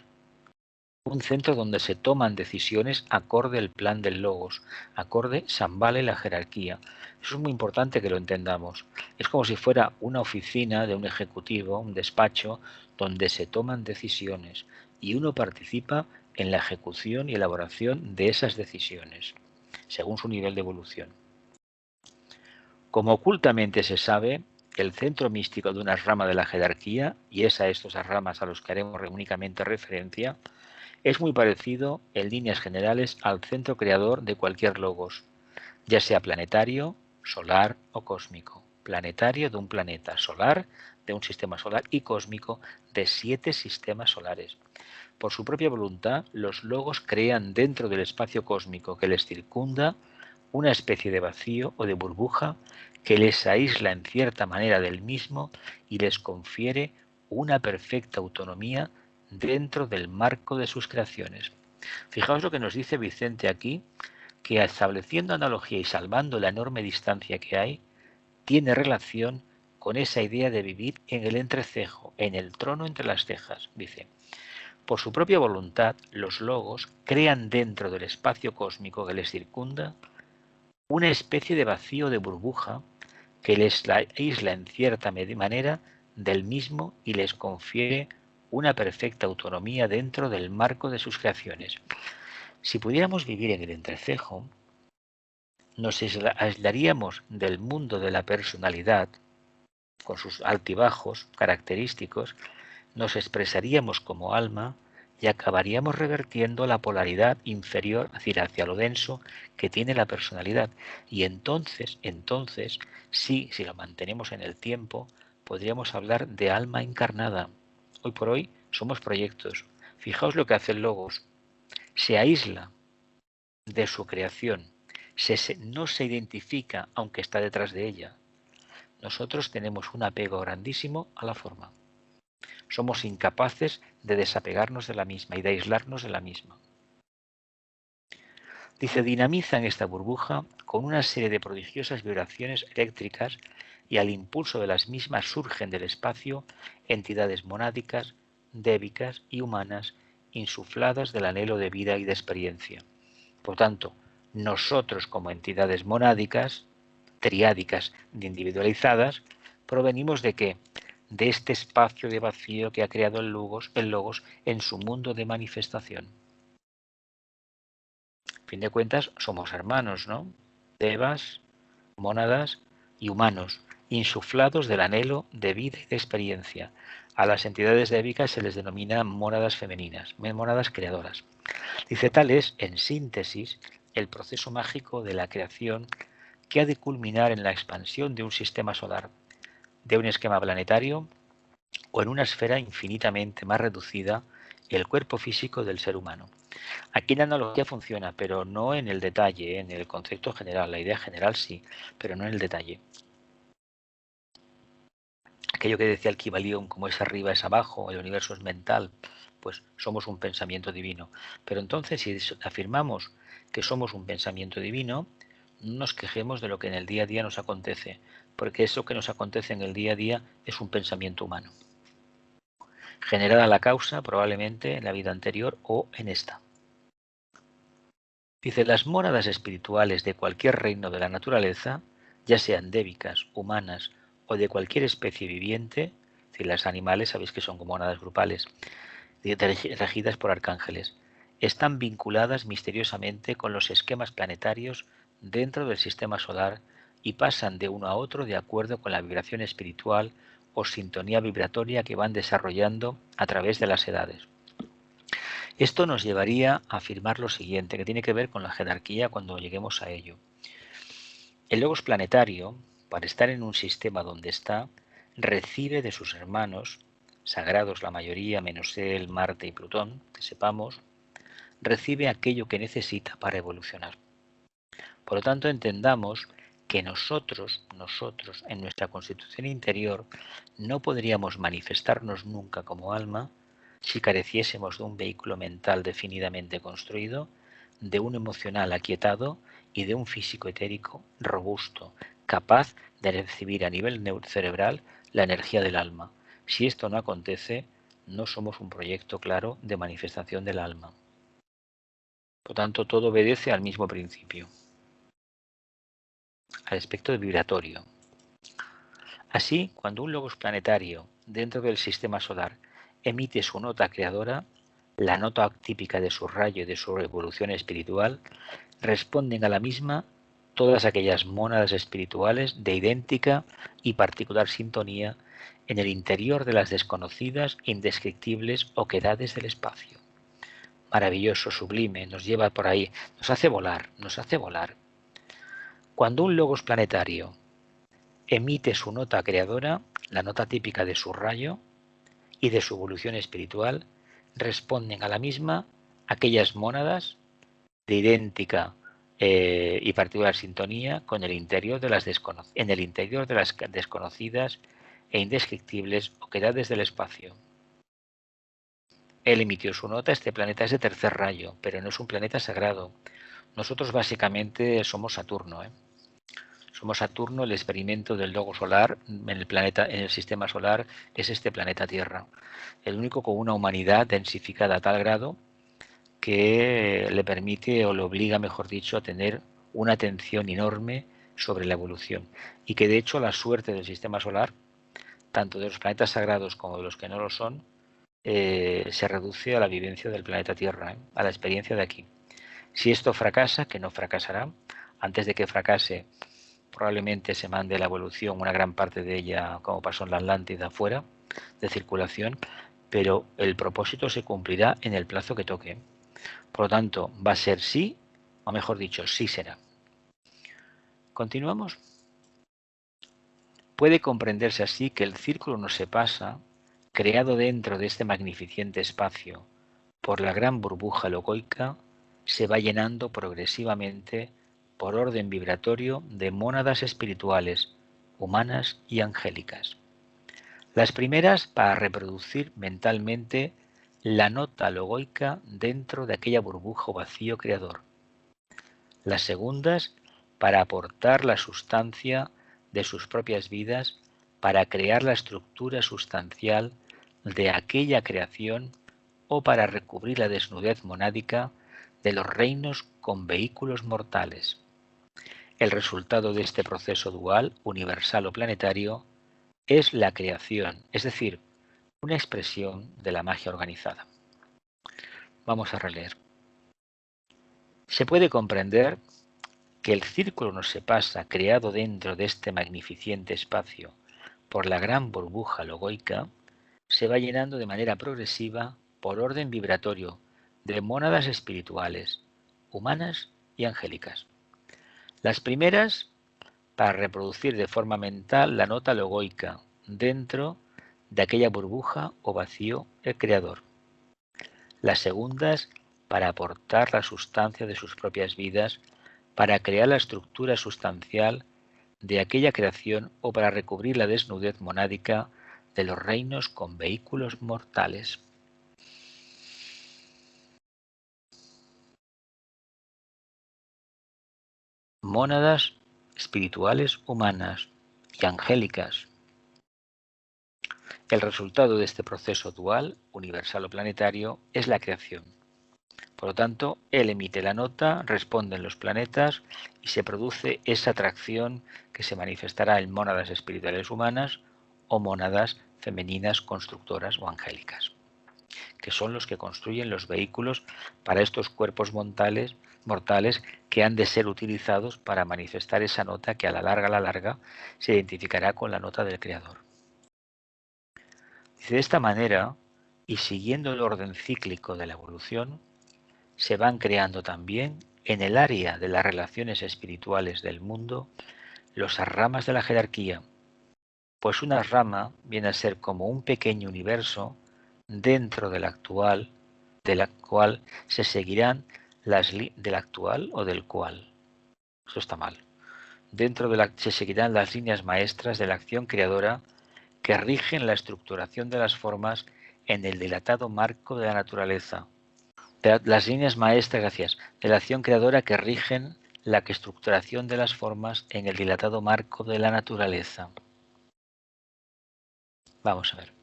Un centro donde se toman decisiones acorde al plan del Logos, acorde Shambhala y la jerarquía. Eso es muy importante que lo entendamos. Es como si fuera una oficina de un ejecutivo, un despacho, donde se toman decisiones y uno participa en la ejecución y elaboración de esas decisiones, según su nivel de evolución. Como ocultamente se sabe, el centro místico de una rama de la jerarquía, y es a estas ramas a los que haremos únicamente referencia, es muy parecido, en líneas generales, al centro creador de cualquier logos, ya sea planetario, solar o cósmico. Planetario de un planeta, solar de un sistema solar y cósmico de 7 sistemas solares. Por su propia voluntad, los logos crean dentro del espacio cósmico que les circunda una especie de vacío o de burbuja que les aísla en cierta manera del mismo y les confiere una perfecta autonomía dentro del marco de sus creaciones. Fijaos lo que nos dice Vicente aquí, que estableciendo analogía y salvando la enorme distancia que hay, tiene relación con esa idea de vivir en el entrecejo, en el trono entre las cejas. Dice, por su propia voluntad, los logos crean dentro del espacio cósmico que les circunda una especie de vacío de burbuja que les aísla en cierta manera del mismo y les confiere una perfecta autonomía dentro del marco de sus creaciones. Si pudiéramos vivir en el entrecejo, nos aislaríamos del mundo de la personalidad, con sus altibajos característicos, nos expresaríamos como alma y acabaríamos revertiendo la polaridad inferior, es decir, hacia lo denso que tiene la personalidad. Y entonces, sí, si lo mantenemos en el tiempo, podríamos hablar de alma encarnada. Hoy por hoy somos proyectos. Fijaos lo que hace el Logos. Se aísla de su creación, no se identifica aunque está detrás de ella. Nosotros tenemos un apego grandísimo a la forma. Somos incapaces de desapegarnos de la misma y de aislarnos de la misma. Dice, dinamizan esta burbuja con una serie de prodigiosas vibraciones eléctricas y al impulso de las mismas surgen del espacio entidades monádicas, débicas y humanas insufladas del anhelo de vida y de experiencia. Por tanto, nosotros como entidades monádicas, triádicas individualizadas, provenimos ¿de qué? De este espacio de vacío que ha creado el Logos en su mundo de manifestación. A fin de cuentas, somos hermanos, ¿no? Devas, mónadas y humanos, insuflados del anhelo de vida y de experiencia. A las entidades débicas se les denomina mónadas femeninas, mónadas creadoras. Dice, tal es, en síntesis, el proceso mágico de la creación que ha de culminar en la expansión de un sistema solar, de un esquema planetario o en una esfera infinitamente más reducida, el cuerpo físico del ser humano. Aquí la analogía funciona, pero no en el detalle, en el concepto general. La idea general sí, pero no en el detalle. Aquello que decía el Kybalión, como es arriba es abajo, el universo es mental, pues somos un pensamiento divino. Pero entonces, si afirmamos que somos un pensamiento divino, no nos quejemos de lo que en el día a día nos acontece, porque eso que nos acontece en el día a día es un pensamiento humano, generada la causa probablemente en la vida anterior o en esta. Dice, las mónadas espirituales de cualquier reino de la naturaleza, ya sean débicas, humanas o de cualquier especie viviente, es decir, las animales, sabéis que son como mónadas grupales, regidas por arcángeles, están vinculadas misteriosamente con los esquemas planetarios dentro del sistema solar y pasan de uno a otro de acuerdo con la vibración espiritual o sintonía vibratoria que van desarrollando a través de las edades. Esto nos llevaría a afirmar lo siguiente, que tiene que ver con la jerarquía cuando lleguemos a ello. El Logos planetario, para estar en un sistema donde está, recibe de sus hermanos, sagrados la mayoría, menos él, Marte y Plutón, que sepamos, recibe aquello que necesita para evolucionar. Por lo tanto, entendamos que nosotros, en nuestra constitución interior, no podríamos manifestarnos nunca como alma si careciésemos de un vehículo mental definidamente construido, de un emocional aquietado y de un físico etérico robusto, capaz de recibir a nivel cerebral la energía del alma. Si esto no acontece, no somos un proyecto claro de manifestación del alma. Por tanto, todo obedece al mismo principio, al aspecto vibratorio. Así, cuando un logos planetario dentro del sistema solar emite su nota creadora, la nota típica de su rayo y de su evolución espiritual, responden a la misma todas aquellas mónadas espirituales de idéntica y particular sintonía en el interior de las desconocidas, indescriptibles oquedades del espacio. Maravilloso, sublime, nos lleva por ahí, nos hace volar, nos hace volar. Cuando un logos planetario emite su nota creadora, la nota típica de su rayo y de su evolución espiritual, responden a la misma aquellas mónadas de idéntica y particular sintonía con el interior de las desconocidas e indescriptibles oquedades del espacio. Él emitió su nota, este planeta es de tercer rayo, pero no es un planeta sagrado. Nosotros básicamente somos Saturno, Somos Saturno, el experimento del logo solar en el sistema solar es este planeta Tierra. El único con una humanidad densificada a tal grado que le permite o le obliga, mejor dicho, a tener una atención enorme sobre la evolución. Y que de hecho la suerte del sistema solar, tanto de los planetas sagrados como de los que no lo son, se reduce a la vivencia del planeta Tierra, a la experiencia de aquí. Si esto fracasa, que no fracasará, antes de que fracase, probablemente se mande la evolución, una gran parte de ella, como pasó en la Atlántida, fuera de circulación, pero el propósito se cumplirá en el plazo que toque. Por lo tanto, va a ser sí, o mejor dicho, sí será. ¿Continuamos? Puede comprenderse así que el círculo no se pasa, creado dentro de este magnificente espacio por la gran burbuja logoica, se va llenando progresivamente por orden vibratorio de mónadas espirituales, humanas y angélicas. Las primeras para reproducir mentalmente la nota logoica dentro de aquella burbuja o vacío creador. Las segundas para aportar la sustancia de sus propias vidas para crear la estructura sustancial de aquella creación o para recubrir la desnudez monádica de los reinos con vehículos mortales. El resultado de este proceso dual, universal o planetario, es la creación, es decir, una expresión de la magia organizada. Vamos a releer. Se puede comprender que el círculo no se pasa creado dentro de este magnificente espacio por la gran burbuja logoica, se va llenando de manera progresiva por orden vibratorio de mónadas espirituales, humanas y angélicas. Las primeras para reproducir de forma mental la nota logoica dentro de aquella burbuja o vacío el creador. Las segundas para aportar la sustancia de sus propias vidas para crear la estructura sustancial de aquella creación o para recubrir la desnudez monádica de los reinos con vehículos mortales. Mónadas espirituales humanas y angélicas. El resultado de este proceso dual, universal o planetario, es la creación. Por lo tanto, él emite la nota, responden los planetas y se produce esa atracción que se manifestará en mónadas espirituales humanas o mónadas femeninas constructoras o angélicas, que son los que construyen los vehículos para estos cuerpos mortales que han de ser utilizados para manifestar esa nota que a la larga se identificará con la nota del Creador. Dice, de esta manera, y siguiendo el orden cíclico de la evolución, se van creando también en el área de las relaciones espirituales del mundo las ramas de la jerarquía, pues una rama viene a ser como un pequeño universo dentro del actual, de la cual se seguirán del actual o del cual. Eso está mal. Se seguirán las líneas maestras de la acción creadora que rigen la estructuración de las formas en el dilatado marco de la naturaleza. Las líneas maestras, gracias, de la acción creadora que rigen la estructuración de las formas en el dilatado marco de la naturaleza. Vamos a ver.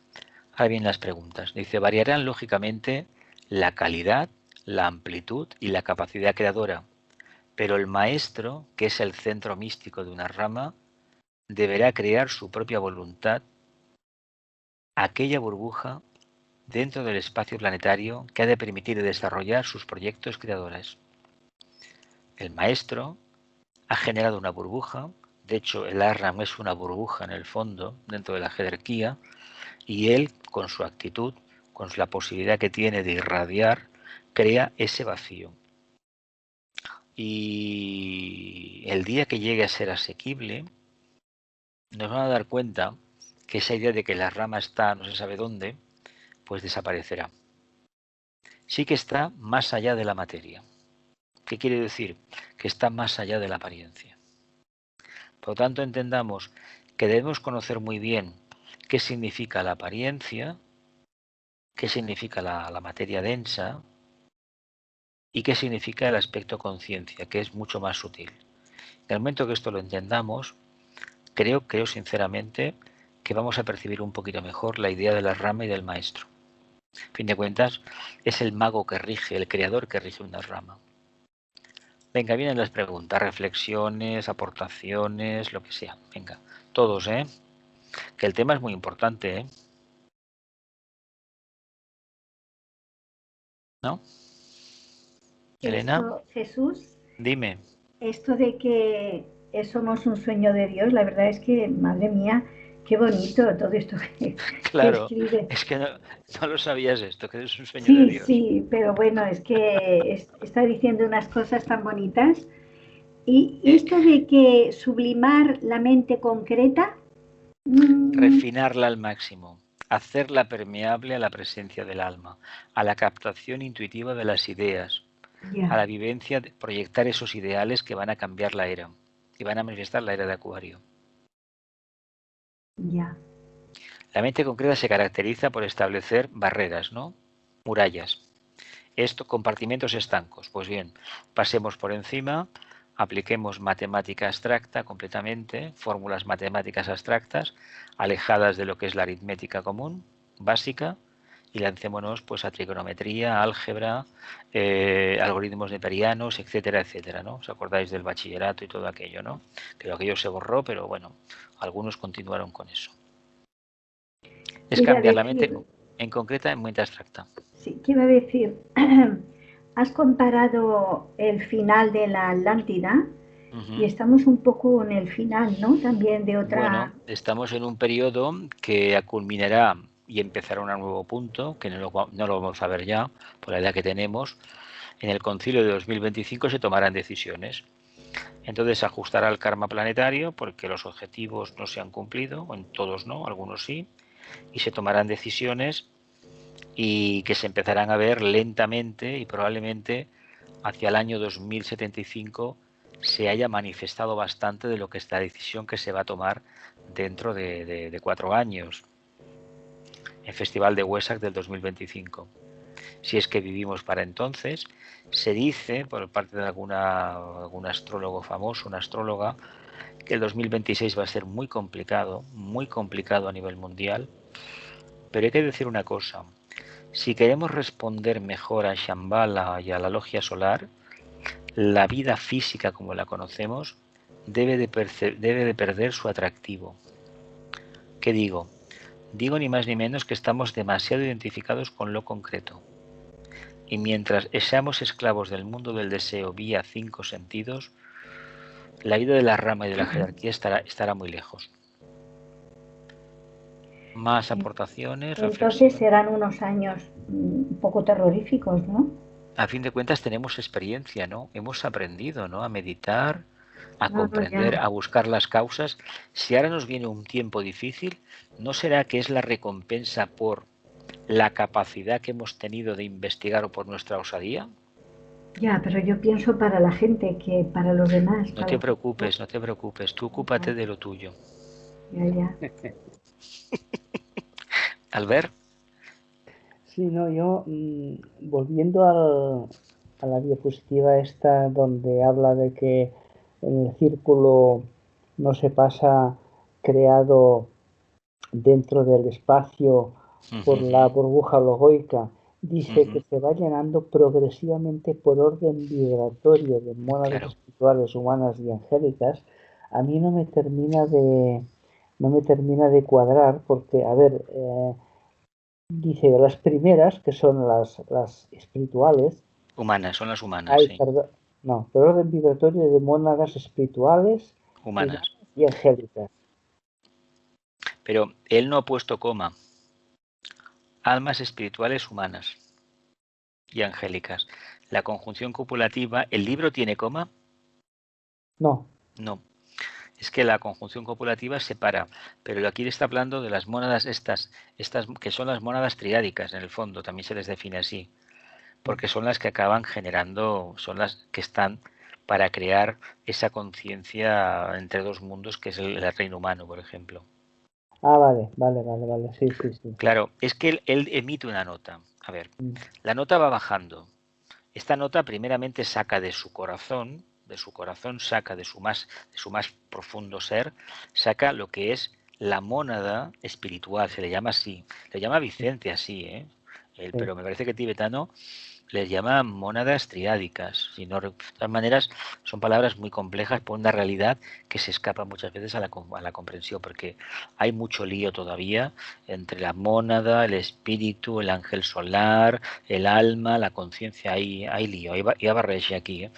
Ahora vienen las preguntas. Dice, variarán lógicamente la calidad, la amplitud y la capacidad creadora, pero el maestro, que es el centro místico de una rama, deberá crear su propia voluntad, aquella burbuja dentro del espacio planetario que ha de permitir desarrollar sus proyectos creadores. El maestro ha generado una burbuja, de hecho el Arram es una burbuja en el fondo, dentro de la jerarquía, y él, con su actitud, con la posibilidad que tiene de irradiar, crea ese vacío. Y el día que llegue a ser asequible, nos van a dar cuenta que esa idea de que la rama está no se sabe dónde, pues desaparecerá. Sí que está más allá de la materia. ¿Qué quiere decir? Que está más allá de la apariencia. Por lo tanto, entendamos que debemos conocer muy bien qué significa la apariencia, qué significa la materia densa y qué significa el aspecto conciencia, que es mucho más sutil. En el momento que esto lo entendamos, creo sinceramente que vamos a percibir un poquito mejor la idea de la rama y del maestro. A fin de cuentas, es el mago que rige, el creador que rige una rama. Venga, vienen las preguntas, reflexiones, aportaciones, lo que sea. Venga, todos, ¿eh? Que el tema es muy importante, ¿eh? ¿No? Elena, Jesús, dime. esto de que somos un sueño de Dios, la verdad es que, madre mía, qué bonito todo esto que Claro, escribe. es que no lo sabías esto, que es un sueño de Sí, Dios. sí, pero bueno, es que está diciendo unas cosas tan bonitas. Y Eh, esto de que sublimar la mente concreta, mm, Refinarla al máximo, hacerla permeable a la presencia del alma, a la captación intuitiva de las ideas, a ya, la vivencia de proyectar esos ideales que van a cambiar la era y van a manifestar la era de Acuario. ya. La mente concreta se caracteriza por establecer barreras, ¿no? Murallas. Esto, compartimentos estancos. Pues bien, pasemos por encima, apliquemos matemática abstracta completamente, fórmulas matemáticas abstractas, alejadas de lo que es la aritmética común, básica, y lancémonos pues a trigonometría, álgebra, algoritmos neperianos, etcétera, etcétera, ¿no? ¿Os acordáis del bachillerato y todo aquello, no? Que aquello se borró, pero bueno, algunos continuaron con eso. Es ¿Qué iba a cambiar la mente decir? en concreta en mente abstracta. Sí, ¿qué iba a decir? Has comparado el final de la Atlántida y Ujú. estamos un poco en el final, ¿no? También de Bueno, otra... estamos en un periodo que culminará y empezará un nuevo punto, que no lo vamos a ver ya, por la edad que tenemos. En el concilio de 2025 se tomarán decisiones. Entonces se ajustará el karma planetario porque los objetivos no se han cumplido, o en todos no, algunos sí, y se tomarán decisiones y que se empezarán a ver lentamente y probablemente hacia el año 2075 se haya manifestado bastante de lo que es la decisión que se va a tomar dentro de 4 años, el Festival de Huesac del 2025. Si es que vivimos para entonces, se dice por parte de algún astrólogo famoso, una astróloga, que el 2026 va a ser muy complicado a nivel mundial, pero hay que decir una cosa, si queremos responder mejor a Shambhala y a la logia solar, la vida física como la conocemos debe de perder su atractivo. ¿Qué digo? Digo ni más ni menos que estamos demasiado identificados con lo concreto. Y mientras seamos esclavos del mundo del deseo vía 5 sentidos, la vida de la rama y de la jerarquía estará muy lejos. Más aportaciones, Entonces reflexiones. serán unos años un poco terroríficos, ¿no? A fin de cuentas tenemos experiencia, ¿no? Hemos aprendido, ¿no? A meditar, a No, no, comprender, ya. a buscar las causas. Si ahora nos viene un tiempo difícil, ¿no será que es la recompensa por la capacidad que hemos tenido de investigar o por nuestra osadía? Ya, pero yo pienso para la gente, que para los demás, No para te los que... preocupes, no te preocupes, tú ocúpate de lo tuyo. Ya, ya. Albert, Sí, no, yo volviendo a la diapositiva esta donde habla de que en el círculo no se pasa creado dentro del espacio por la burbuja logoica, dice que se va llenando progresivamente por orden vibratorio de mónadas claro, espirituales, humanas y angélicas. A mí no me termina de cuadrar porque, a ver, dice las primeras, que son las espirituales, humanas, son las humanas, hay, sí, perdón, no, pero orden vibratorio de mónadas espirituales, humanas humanas. y angélicas. Pero él no ha puesto coma. Almas espirituales humanas y angélicas. La conjunción copulativa, ¿el libro tiene coma? No, No. Es que la conjunción copulativa separa, pero aquí le está hablando de las mónadas estas que son las mónadas triádicas en el fondo, también se les define así, porque son las que acaban generando, son las que están para crear esa conciencia entre dos mundos que es el reino humano, por ejemplo. vale, sí, sí, sí. Claro, es que él emite una nota. A ver, Mm, la nota va bajando. Esta nota primeramente saca de su corazón saca de su más profundo ser, saca lo que es la mónada espiritual, se le llama así, le llama Vicente así, ¿eh? sí. Pero me parece que tibetano les llama mónadas triádicas. Si no, de todas maneras, son palabras muy complejas por una realidad que se escapa muchas veces a la comprensión, porque hay mucho lío todavía entre la mónada, el espíritu, el ángel solar, el alma, la conciencia. Hay lío, hay barreche aquí.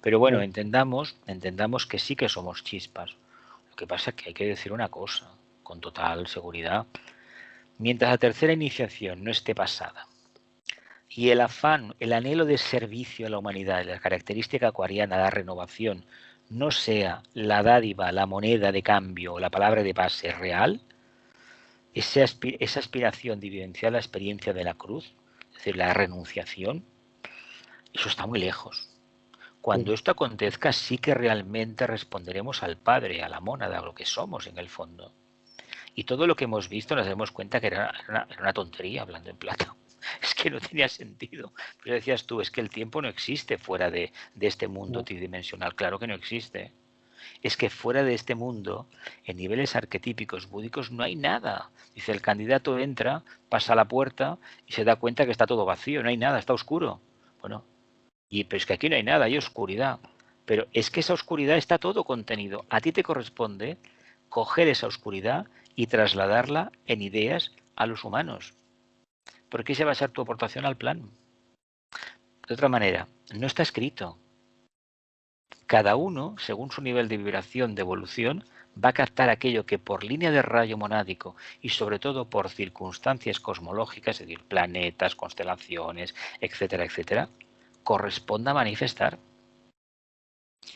Pero bueno, entendamos que sí que somos chispas. Lo que pasa es que hay que decir una cosa, con total seguridad. Mientras la tercera iniciación no esté pasada, y el afán, el anhelo de servicio a la humanidad, la característica acuariana, la renovación, no sea la dádiva, la moneda de cambio o la palabra de base real, esa aspiración de vivenciar la experiencia de la cruz, es decir, la renunciación, eso está muy lejos. Cuando esto acontezca, sí que realmente responderemos al Padre, a la mónada, a lo que somos en el fondo. Y todo lo que hemos visto nos damos cuenta que era una tontería, hablando en plata. Es que no tenía sentido. Pero decías tú, es que el tiempo no existe fuera de este mundo tridimensional. Claro que no existe. Es que fuera de este mundo, en niveles arquetípicos búdicos, no hay nada. Dice, el candidato entra, pasa a la puerta y se da cuenta que está todo vacío, no hay nada, está oscuro. Bueno, pero es que aquí no hay nada, hay oscuridad. Pero es que esa oscuridad está todo contenido. A ti te corresponde coger esa oscuridad y trasladarla en ideas a los humanos. ¿Por qué se va a ser tu aportación al plan? De otra manera, no está escrito. Cada uno, según su nivel de vibración, de evolución, va a captar aquello que por línea de rayo monádico y sobre todo por circunstancias cosmológicas, es decir, planetas, constelaciones, etcétera, etcétera, corresponda a manifestar.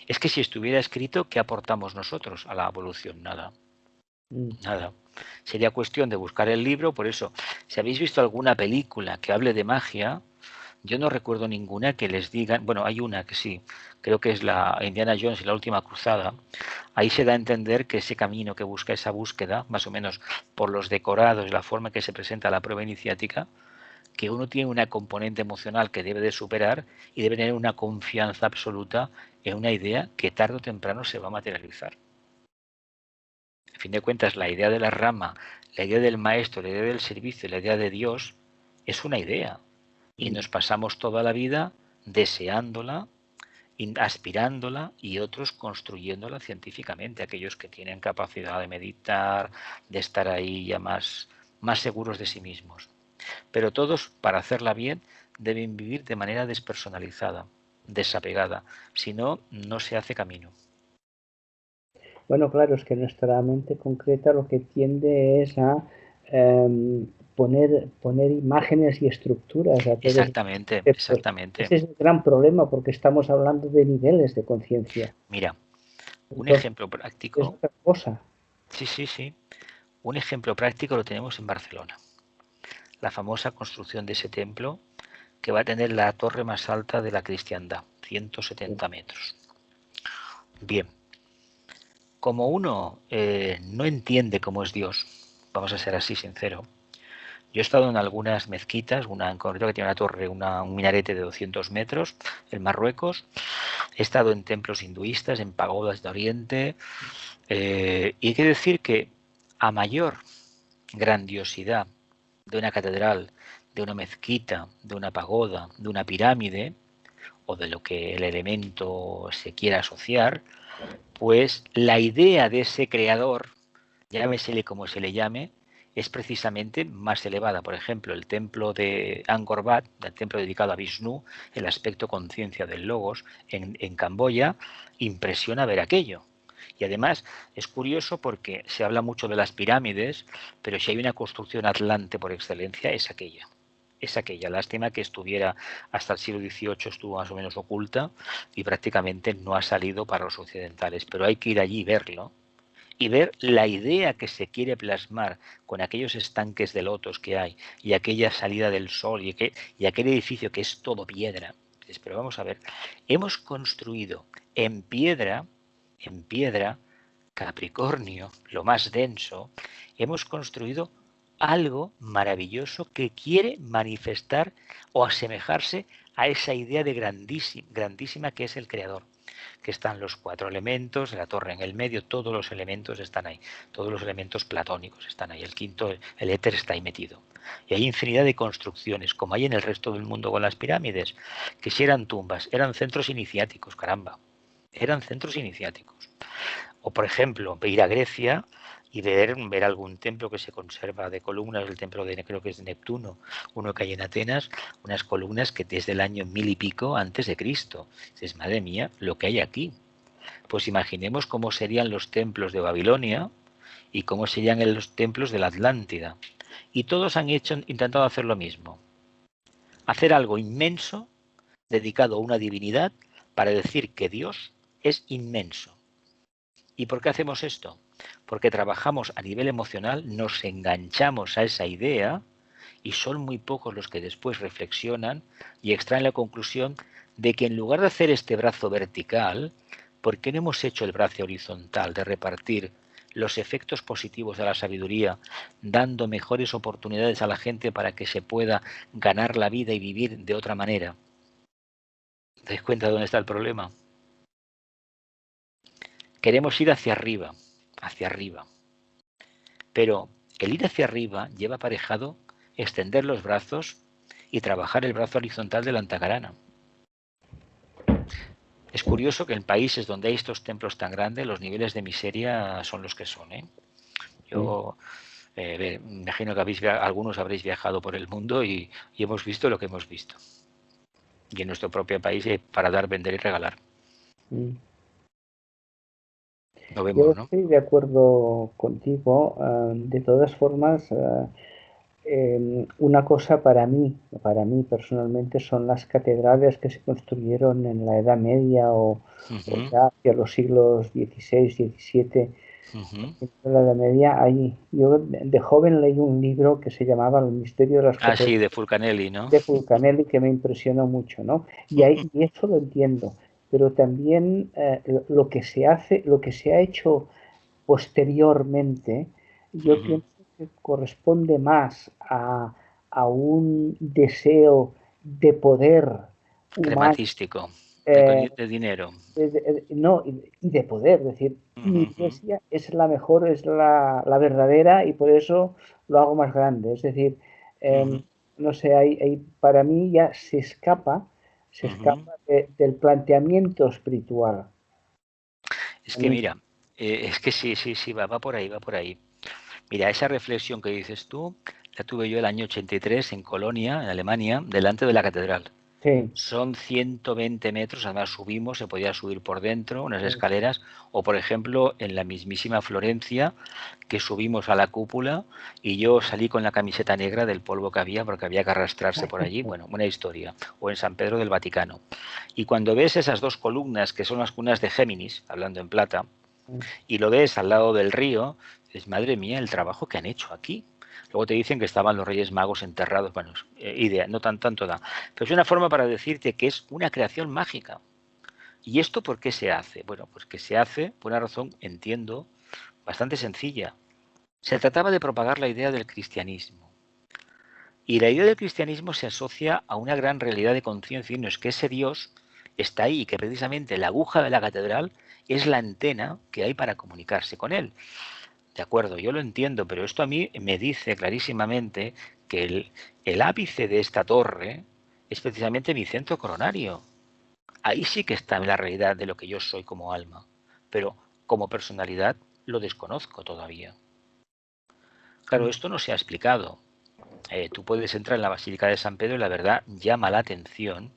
Es que si estuviera escrito, ¿qué aportamos nosotros a la evolución? Nada. Nada. Sería cuestión de buscar el libro. Por eso, si habéis visto alguna película que hable de magia, yo no recuerdo ninguna que les digan, bueno, hay una que sí, creo que es la Indiana Jones y la última cruzada. Ahí se da a entender que ese camino que busca, esa búsqueda, más o menos por los decorados y la forma en que se presenta la prueba iniciática, que uno tiene una componente emocional que debe de superar y debe tener una confianza absoluta en una idea que tarde o temprano se va a materializar. A fin de cuentas, la idea de la rama, la idea del maestro, la idea del servicio, la idea de Dios, es una idea. Y nos pasamos toda la vida deseándola, aspirándola y otros construyéndola científicamente. Aquellos que tienen capacidad de meditar, de estar ahí ya más seguros de sí mismos. Pero todos, para hacerla bien, deben vivir de manera despersonalizada, desapegada. Si no, no se hace camino. Bueno, claro, es que nuestra mente concreta lo que tiende es a poner imágenes y estructuras. Exactamente. Ese es el gran problema porque estamos hablando de niveles de conciencia. Mira, un ejemplo práctico. Es otra cosa. Sí. Un ejemplo práctico lo tenemos en Barcelona. La famosa construcción de ese templo que va a tener la torre más alta de la cristiandad, 170 metros. Bien. Como uno no entiende cómo es Dios, vamos a ser así sincero. Yo he estado en algunas mezquitas, una en concreto que tiene una torre, un minarete de 200 metros, en Marruecos. He estado en templos hinduistas, en pagodas de Oriente. Y hay que decir que a mayor grandiosidad de una catedral, de una mezquita, de una pagoda, de una pirámide, o de lo que el elemento se quiera asociar, pues la idea de ese creador, llámesele como se le llame, es precisamente más elevada. Por ejemplo, el templo de Angkor Wat, el templo dedicado a Vishnu, el aspecto conciencia del Logos, en Camboya, impresiona ver aquello. Y además es curioso porque se habla mucho de las pirámides, pero si hay una construcción atlante por excelencia es aquella. Es aquella. Lástima que estuviera hasta el siglo XVIII, estuvo más o menos oculta y prácticamente no ha salido para los occidentales. Pero hay que ir allí y verlo y ver la idea que se quiere plasmar con aquellos estanques de lotos que hay y aquella salida del sol y aquel edificio que es todo piedra. Pero vamos a ver, hemos construido en piedra, Capricornio, lo más denso, hemos construido algo maravilloso que quiere manifestar o asemejarse a esa idea de grandísima que es el creador, que están los 4 elementos, la torre en el medio, todos los elementos están ahí, todos los elementos platónicos están ahí, el quinto, el éter está ahí metido. Y hay infinidad de construcciones, como hay en el resto del mundo con las pirámides, que si eran tumbas, eran centros iniciáticos, caramba. Eran centros iniciáticos. O, por ejemplo, ir a Grecia y ver algún templo que se conserva de columnas, el templo de, creo que es de Neptuno, uno que hay en Atenas, unas columnas que desde el año 1000 y pico antes de Cristo. Dices, madre mía, lo que hay aquí. Pues imaginemos cómo serían los templos de Babilonia y cómo serían los templos de la Atlántida. Y todos han intentado hacer lo mismo. Hacer algo inmenso dedicado a una divinidad para decir que Dios es inmenso. ¿Y por qué hacemos esto? Porque trabajamos a nivel emocional, nos enganchamos a esa idea y son muy pocos los que después reflexionan y extraen la conclusión de que en lugar de hacer este brazo vertical, ¿por qué no hemos hecho el brazo horizontal de repartir los efectos positivos de la sabiduría, dando mejores oportunidades a la gente para que se pueda ganar la vida y vivir de otra manera? ¿Te das cuenta de dónde está el problema? Queremos ir hacia arriba, pero el ir hacia arriba lleva aparejado extender los brazos y trabajar el brazo horizontal de la antacarana. Es curioso que en países donde hay estos templos tan grandes, los niveles de miseria son los que son, ¿eh? Yo me imagino que algunos habréis viajado por el mundo y hemos visto lo que hemos visto. Y en nuestro propio país para dar, vender y regalar. Lo vemos, Yo ¿no? estoy de acuerdo contigo. De todas formas, una cosa para mí personalmente son las catedrales que se construyeron en la Edad Media o ya hacia los siglos XVI, XVII. En la Edad Media, yo de joven leí un libro que se llamaba El misterio de las catedrales. Sí, de Fulcanelli, ¿no? De Fulcanelli, que me impresionó mucho, ¿no? Y eso lo entiendo. Pero también lo que se ha hecho posteriormente, yo pienso que corresponde más a un deseo de poder humano, crematístico, de dinero. No, y de poder, es decir, mi iglesia es la mejor, es la verdadera y por eso lo hago más grande. Es decir, no sé, para mí ya se escapa del planteamiento espiritual. Es que mira, es que sí, va por ahí. Mira, esa reflexión que dices tú, la tuve yo el año 83 en Colonia, en Alemania, delante de la catedral. Sí. Son 120 metros, además subimos, se podía subir por dentro, unas escaleras, o por ejemplo en la mismísima Florencia, que subimos a la cúpula y yo salí con la camiseta negra del polvo que había porque había que arrastrarse por allí, bueno, una historia, o en San Pedro del Vaticano. Y cuando ves esas dos columnas que son las cunas de Géminis, hablando en plata, y lo ves al lado del río, dices, madre mía, el trabajo que han hecho aquí. Luego te dicen que estaban los Reyes Magos enterrados. Bueno, idea, no tanto da. Pero es una forma para decirte que es una creación mágica. ¿Y esto por qué se hace? Bueno, pues que se hace por una razón, entiendo, bastante sencilla. Se trataba de propagar la idea del cristianismo. Y la idea del cristianismo se asocia a una gran realidad de conciencia, y no es que ese Dios está ahí y que precisamente la aguja de la catedral es la antena que hay para comunicarse con él. De acuerdo, yo lo entiendo, pero esto a mí me dice clarísimamente que el ápice de esta torre es precisamente mi centro coronario. Ahí sí que está la realidad de lo que yo soy como alma, pero como personalidad lo desconozco todavía. Claro, esto no se ha explicado. Tú puedes entrar en la Basílica de San Pedro y la verdad llama la atención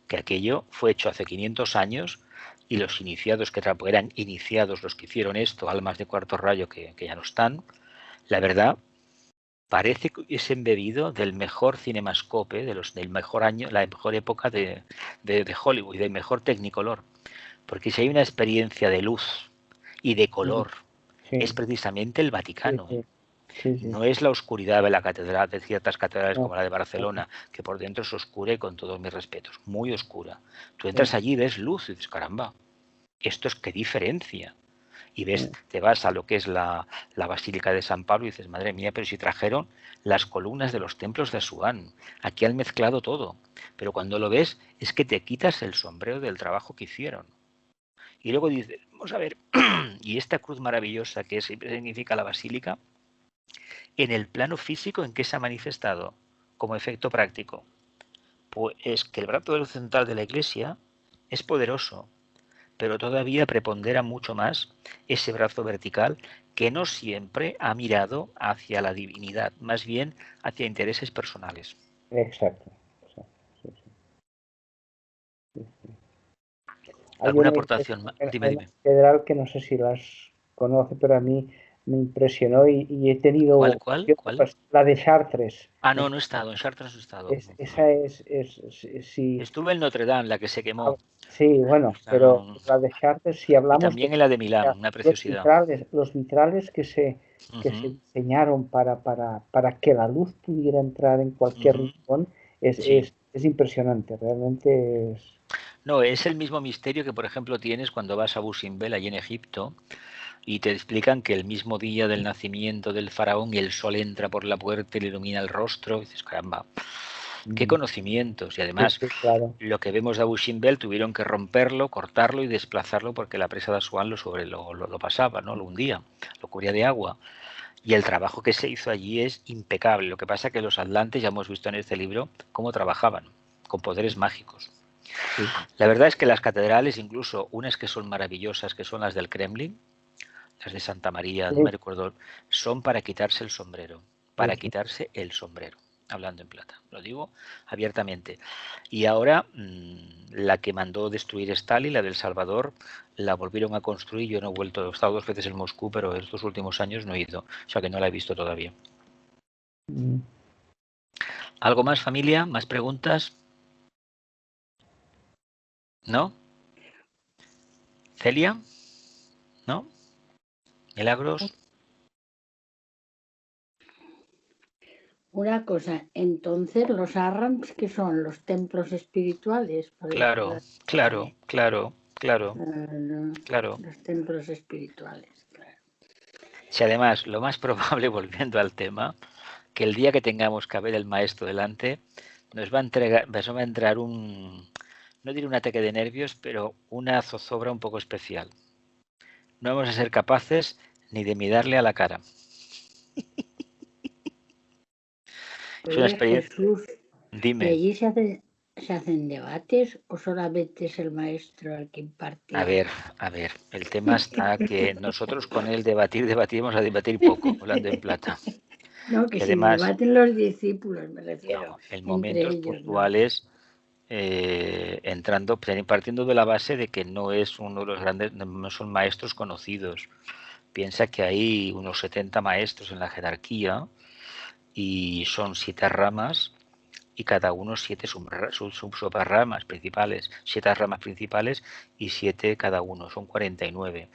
que aquello fue hecho hace 500 años y los iniciados que eran iniciados los que hicieron esto, almas de cuarto rayo que ya no están, la verdad parece que es embebido del mejor cinemascope, del mejor año, la mejor época de Hollywood, del mejor Technicolor, porque si hay una experiencia de luz y de color, es precisamente el Vaticano. No es la oscuridad de la catedral, de ciertas catedrales como la de Barcelona, que por dentro es oscura y con todos mis respetos, muy oscura. Tú entras allí, ves luz y dices, caramba, esto es qué diferencia. Y ves, te vas a lo que es la Basílica de San Pablo y dices, madre mía, pero si trajeron las columnas de los templos de Asuán, aquí han mezclado todo. Pero cuando lo ves, es que te quitas el sombrero del trabajo que hicieron. Y luego dices, vamos a ver, y esta cruz maravillosa que significa la basílica, En el plano físico, ¿en qué se ha manifestado como efecto práctico? Pues es que el brazo central de la Iglesia es poderoso, pero todavía prepondera mucho más ese brazo vertical que no siempre ha mirado hacia la divinidad, más bien hacia intereses personales. Exacto. Sí, sí. Hay ¿Alguna una aportación más? Dime, hay una dime. catedral que no sé si las conoce, pero a mí me impresionó y he tenido ¿Cuál? pues, la de Chartres. Ah, no he estado. En Chartres no he estado. Esa sí, Estuve en Notre Dame, la que se quemó. sí, bueno, pero la de Chartres, si Y hablamos también en la de Milán, una preciosidad. los vitrales que se diseñaron para que la luz pudiera entrar en cualquier rincón, Sí. es impresionante, realmente es... No, es el mismo misterio que, por ejemplo, tienes cuando vas a Abu Simbel, allí en Egipto, y te explican que el mismo día del nacimiento del faraón y el sol entra por la puerta y le ilumina el rostro. Y dices, caramba, qué conocimientos. Y además, Sí, claro. lo que vemos de Abu Simbel tuvieron que romperlo, cortarlo y desplazarlo porque la presa de Asuán lo pasaba, ¿no? Lo hundía, lo cubría de agua. Y el trabajo que se hizo allí es impecable. Lo que pasa es que los atlantes, ya hemos visto en este libro, cómo trabajaban, con poderes mágicos. Sí. La verdad es que las catedrales, incluso unas que son maravillosas, que son las del Kremlin, las de Santa María, no me recuerdo, son para quitarse el sombrero, hablando en plata, lo digo abiertamente. Y ahora la que mandó destruir Stalin, la del Salvador, la volvieron a construir. Yo no he vuelto, he estado 2 veces en Moscú, pero estos últimos años no he ido, o sea que no la he visto todavía. ¿Algo más, familia? ¿Más preguntas? ¿No? ¿Celia? ¿No? ¿Milagros? Una cosa, entonces los arrams, que son los templos espirituales. Claro. Los templos espirituales, claro. Si además, lo más probable, volviendo al tema, que el día que tengamos que ver el maestro delante, nos va a entrar un, no diré un ataque de nervios, pero una zozobra un poco especial. No vamos a ser capaces ni de mirarle a la cara. Es una experiencia. Jesús, Dime. ¿y allí se hacen debates o solamente es el maestro el que imparte? A ver, el tema está que nosotros con él debatimos a debatir poco, hablando en plata. No, que Y si además, debaten los discípulos, me refiero, no, en entre momentos ellos, puntuales, partiendo de la base de que no es uno de los grandes, no son maestros conocidos. Piensa que hay unos 70 maestros en la jerarquía y son 7 ramas y cada uno 7 subramas principales, 7 ramas principales y 7 cada uno, son 49.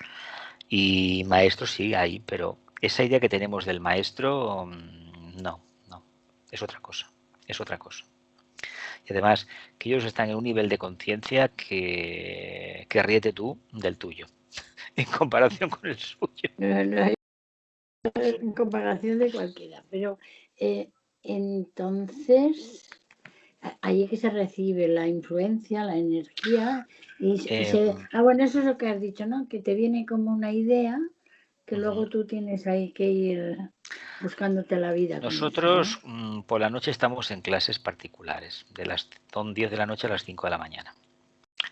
Y maestros sí hay, pero esa idea que tenemos del maestro, no, es otra cosa, Y además, que ellos están en un nivel de conciencia que ríete tú del tuyo, en comparación con el suyo. No, en comparación de cualquiera, pero entonces, ahí que se recibe la influencia, la energía, bueno, eso es lo que has dicho, ¿no? Que te viene como una idea que luego tú tienes ahí que ir buscándote la vida. Nosotros por la noche estamos en clases particulares, son 10 de la noche a las 5 de la mañana.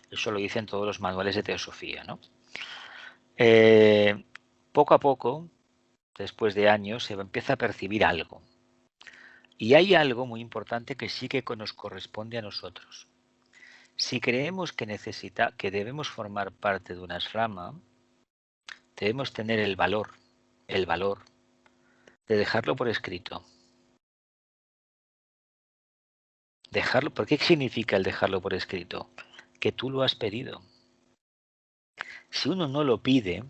Eso lo dicen todos los manuales de teosofía, ¿no? Poco a poco, después de años, se empieza a percibir algo. Y hay algo muy importante que sí que nos corresponde a nosotros. Si creemos que debemos formar parte de una asrama, debemos tener el valor de dejarlo por escrito. ¿Por qué significa el dejarlo por escrito? Que tú lo has pedido. Si uno no lo pide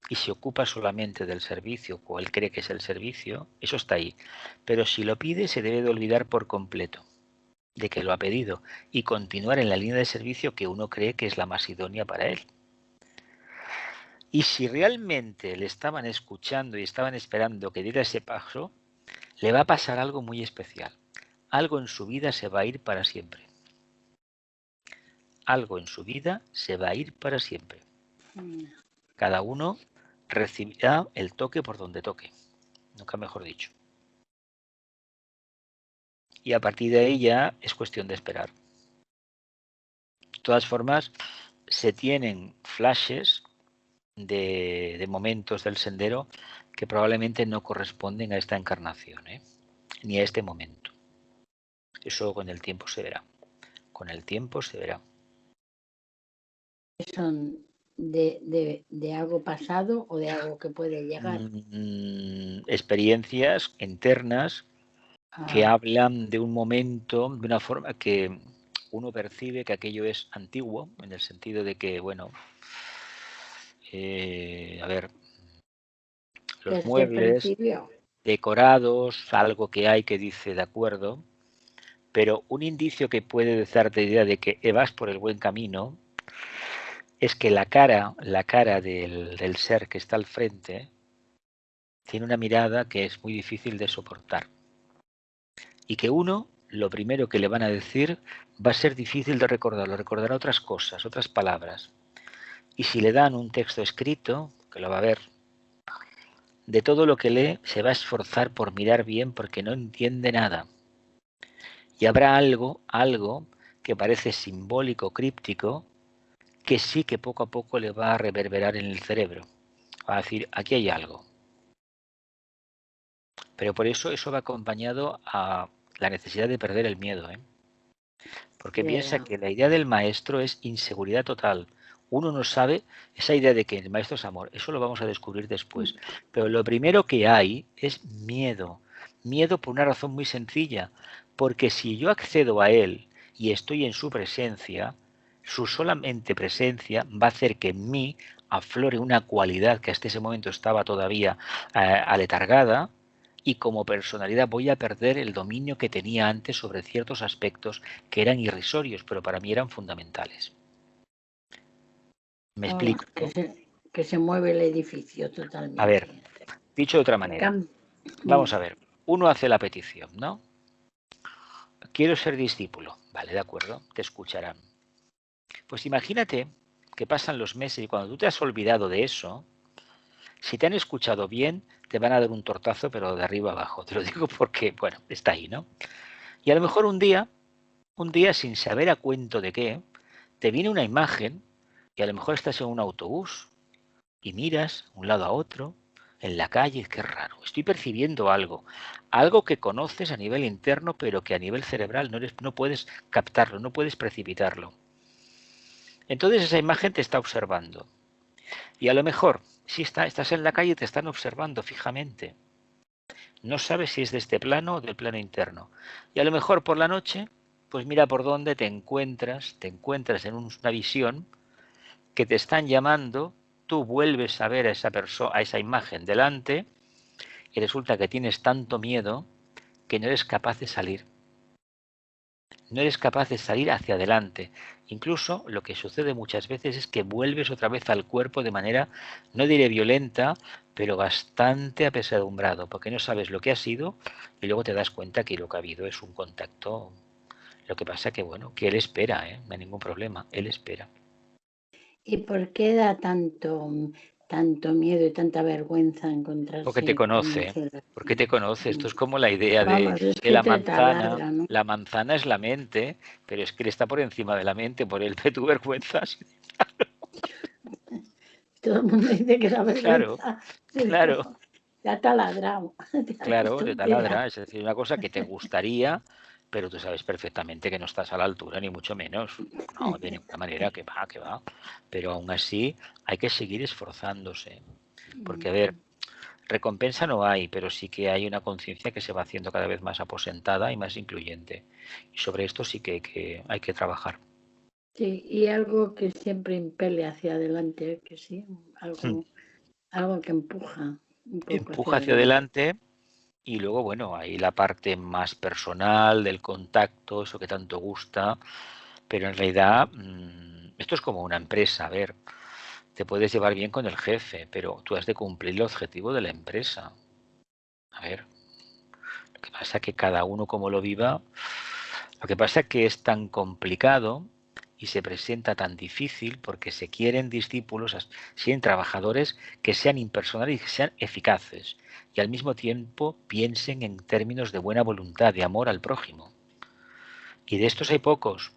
y se ocupa solamente del servicio o él cree que es el servicio, eso está ahí. Pero si lo pide, se debe de olvidar por completo de que lo ha pedido y continuar en la línea de servicio que uno cree que es la más idónea para él. Y si realmente le estaban escuchando y estaban esperando que diera ese paso, le va a pasar algo muy especial. Algo en su vida se va a ir para siempre. Algo en su vida se va a ir para siempre. Cada uno recibirá el toque por donde toque. nunca mejor dicho. Y a partir de ahí ya es cuestión de esperar. De todas formas, se tienen flashes de momentos del sendero que probablemente no corresponden a esta encarnación, ni a este momento. Eso con el tiempo se verá. Con el tiempo se verá. ¿Son de algo pasado o de algo que puede llegar? Experiencias internas que hablan de un momento de una forma que uno percibe que aquello es antiguo, en el sentido de que, bueno, a ver, los muebles decorados, algo que hay que dice de acuerdo, pero un indicio que puede darte idea de que vas por el buen camino es que la cara del ser que está al frente tiene una mirada que es muy difícil de soportar. Y que uno, lo primero que le van a decir, va a ser difícil de recordarlo, recordará otras cosas, otras palabras. Y si le dan un texto escrito, que lo va a ver, de todo lo que lee se va a esforzar por mirar bien porque no entiende nada. Y habrá algo que parece simbólico, críptico, que sí que poco a poco le va a reverberar en el cerebro. Va a decir, aquí hay algo. Pero por eso va acompañado a la necesidad de perder el miedo, porque piensa que la idea del maestro es inseguridad total. Uno no sabe, esa idea de que el maestro es amor, eso lo vamos a descubrir después. Pero lo primero que hay es miedo. Miedo por una razón muy sencilla, porque si yo accedo a él y estoy en su presencia, su solamente presencia va a hacer que en mí aflore una cualidad que hasta ese momento estaba todavía aletargada, y como personalidad voy a perder el dominio que tenía antes sobre ciertos aspectos que eran irrisorios, pero para mí eran fundamentales. ¿Me explico? Que se mueve el edificio totalmente. A ver, dicho de otra manera, vamos a ver, uno hace la petición, ¿no? Quiero ser discípulo, vale, de acuerdo, te escucharán. Pues imagínate que pasan los meses y cuando tú te has olvidado de eso, si te han escuchado bien, te van a dar un tortazo, pero de arriba abajo. Te lo digo porque, bueno, está ahí, ¿no? Y a lo mejor un día, sin saber a cuento de qué, te viene una imagen y a lo mejor estás en un autobús y miras un lado a otro, en la calle, qué raro, estoy percibiendo algo que conoces a nivel interno, pero que a nivel cerebral no puedes captarlo, no puedes precipitarlo. Entonces esa imagen te está observando. Y a lo mejor, si estás en la calle, te están observando fijamente. No sabes si es de este plano o del plano interno. Y a lo mejor por la noche, pues mira por dónde te encuentras en una visión que te están llamando, tú vuelves a ver a esa imagen delante y resulta que tienes tanto miedo que no eres capaz de salir. No eres capaz de salir hacia adelante. Incluso lo que sucede muchas veces es que vuelves otra vez al cuerpo de manera, no diré violenta, pero bastante apesadumbrado, porque no sabes lo que ha sido y luego te das cuenta que lo que ha habido es un contacto. Lo que pasa que, bueno, que él espera, no hay ningún problema, él espera. ¿Y por qué da tanto miedo y tanta vergüenza encontrarse? Porque te conoce, porque te conoce. Esto es como la idea de la manzana. Taladra, ¿no? La manzana es la mente, pero es que él está por encima de la mente, por él ve tu vergüenza. Todo el mundo dice que da vergüenza. Claro. Te ha taladrado. Claro, te taladra. Es decir, una cosa que te gustaría, pero tú sabes perfectamente que no estás a la altura, ni mucho menos. No, de ninguna manera, que va. Pero aún así hay que seguir esforzándose. Porque, a ver, recompensa no hay, pero sí que hay una conciencia que se va haciendo cada vez más aposentada y más incluyente. Y sobre esto sí que hay que trabajar. Sí, y algo que siempre impele hacia adelante, que sí, algo que empuja. Empuja hacia adelante. Y luego, bueno, hay la parte más personal del contacto, eso que tanto gusta, pero en realidad esto es como una empresa. A ver, te puedes llevar bien con el jefe, pero tú has de cumplir el objetivo de la empresa. A ver, lo que pasa es que cada uno como lo viva, lo que pasa es que es tan complicado y se presenta tan difícil porque se quieren discípulos, quieren trabajadores que sean impersonales y que sean eficaces y al mismo tiempo piensen en términos de buena voluntad, de amor al prójimo. Y de estos hay pocos.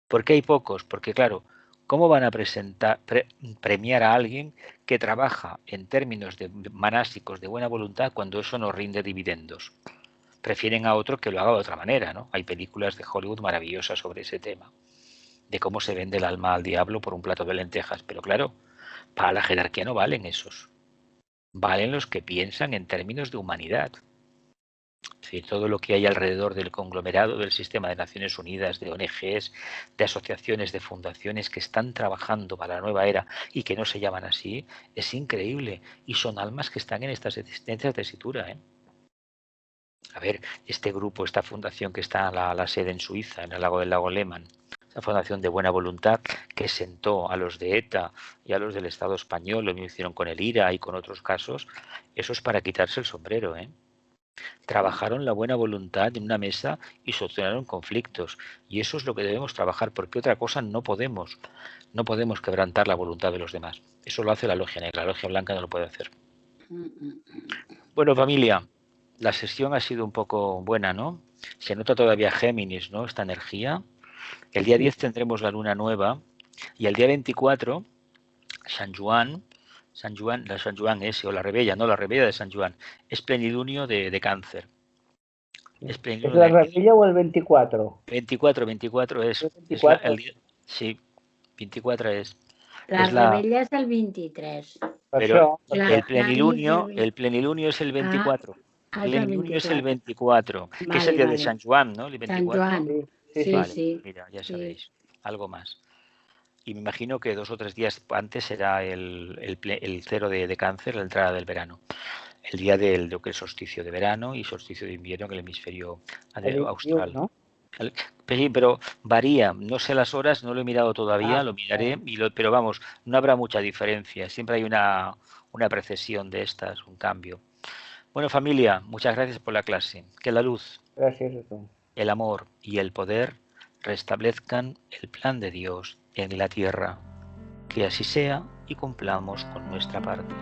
¿Por qué hay pocos? Porque claro, ¿cómo van a premiar a alguien que trabaja en términos monásticos de buena voluntad cuando eso no rinde dividendos? Prefieren a otro que lo haga de otra manera, ¿no? Hay películas de Hollywood maravillosas sobre ese tema, de cómo se vende el alma al diablo por un plato de lentejas. Pero claro, para la jerarquía no valen esos. Valen los que piensan en términos de humanidad. Es decir, todo lo que hay alrededor del conglomerado del sistema de Naciones Unidas, de ONGs, de asociaciones, de fundaciones que están trabajando para la nueva era y que no se llaman así, es increíble. Y son almas que están en estas tesitura, ¿eh? A ver, este grupo, esta fundación que está a la sede en Suiza, en el lago del lago Lehmann, esa fundación de buena voluntad que sentó a los de ETA y a los del Estado español, lo mismo hicieron con el IRA y con otros casos, eso es para quitarse el sombrero, ¿eh? Trabajaron la buena voluntad en una mesa y solucionaron conflictos. Y eso es lo que debemos trabajar, porque otra cosa no podemos. No podemos quebrantar la voluntad de los demás. Eso lo hace la logia negra, la logia blanca no lo puede hacer. Bueno, familia, la sesión ha sido un poco buena, ¿no? Se nota todavía Géminis, ¿no? Esta energía. El día 10 tendremos la luna nueva y el día 24, San Juan, la San Juan es, o la Rebella, no, la Rebella de San Juan, es plenilunio de Cáncer. ¿Es la Rebella o el 24? 24 es. 24. Sí, 24 es. La Rebella es el 23. Pero el plenilunio es el 24. El plenilunio es el 24, que vale, es el día de San Juan, ¿no? El 24. San Juan. Sí, vale, sí. Mira, ya sabéis, algo más. Y me imagino que 2 o 3 días antes será el cero de Cáncer, la entrada del verano. El día del lo que es solsticio de verano y solsticio de invierno en el hemisferio austral. ¿No? Pero varía, no sé las horas, no lo he mirado todavía, lo miraré, pero vamos, no habrá mucha diferencia. Siempre hay una precesión de estas, un cambio. Bueno, familia, muchas gracias por la clase. Que la luz, el amor y el poder restablezcan el plan de Dios en la tierra. Que así sea y cumplamos con nuestra parte.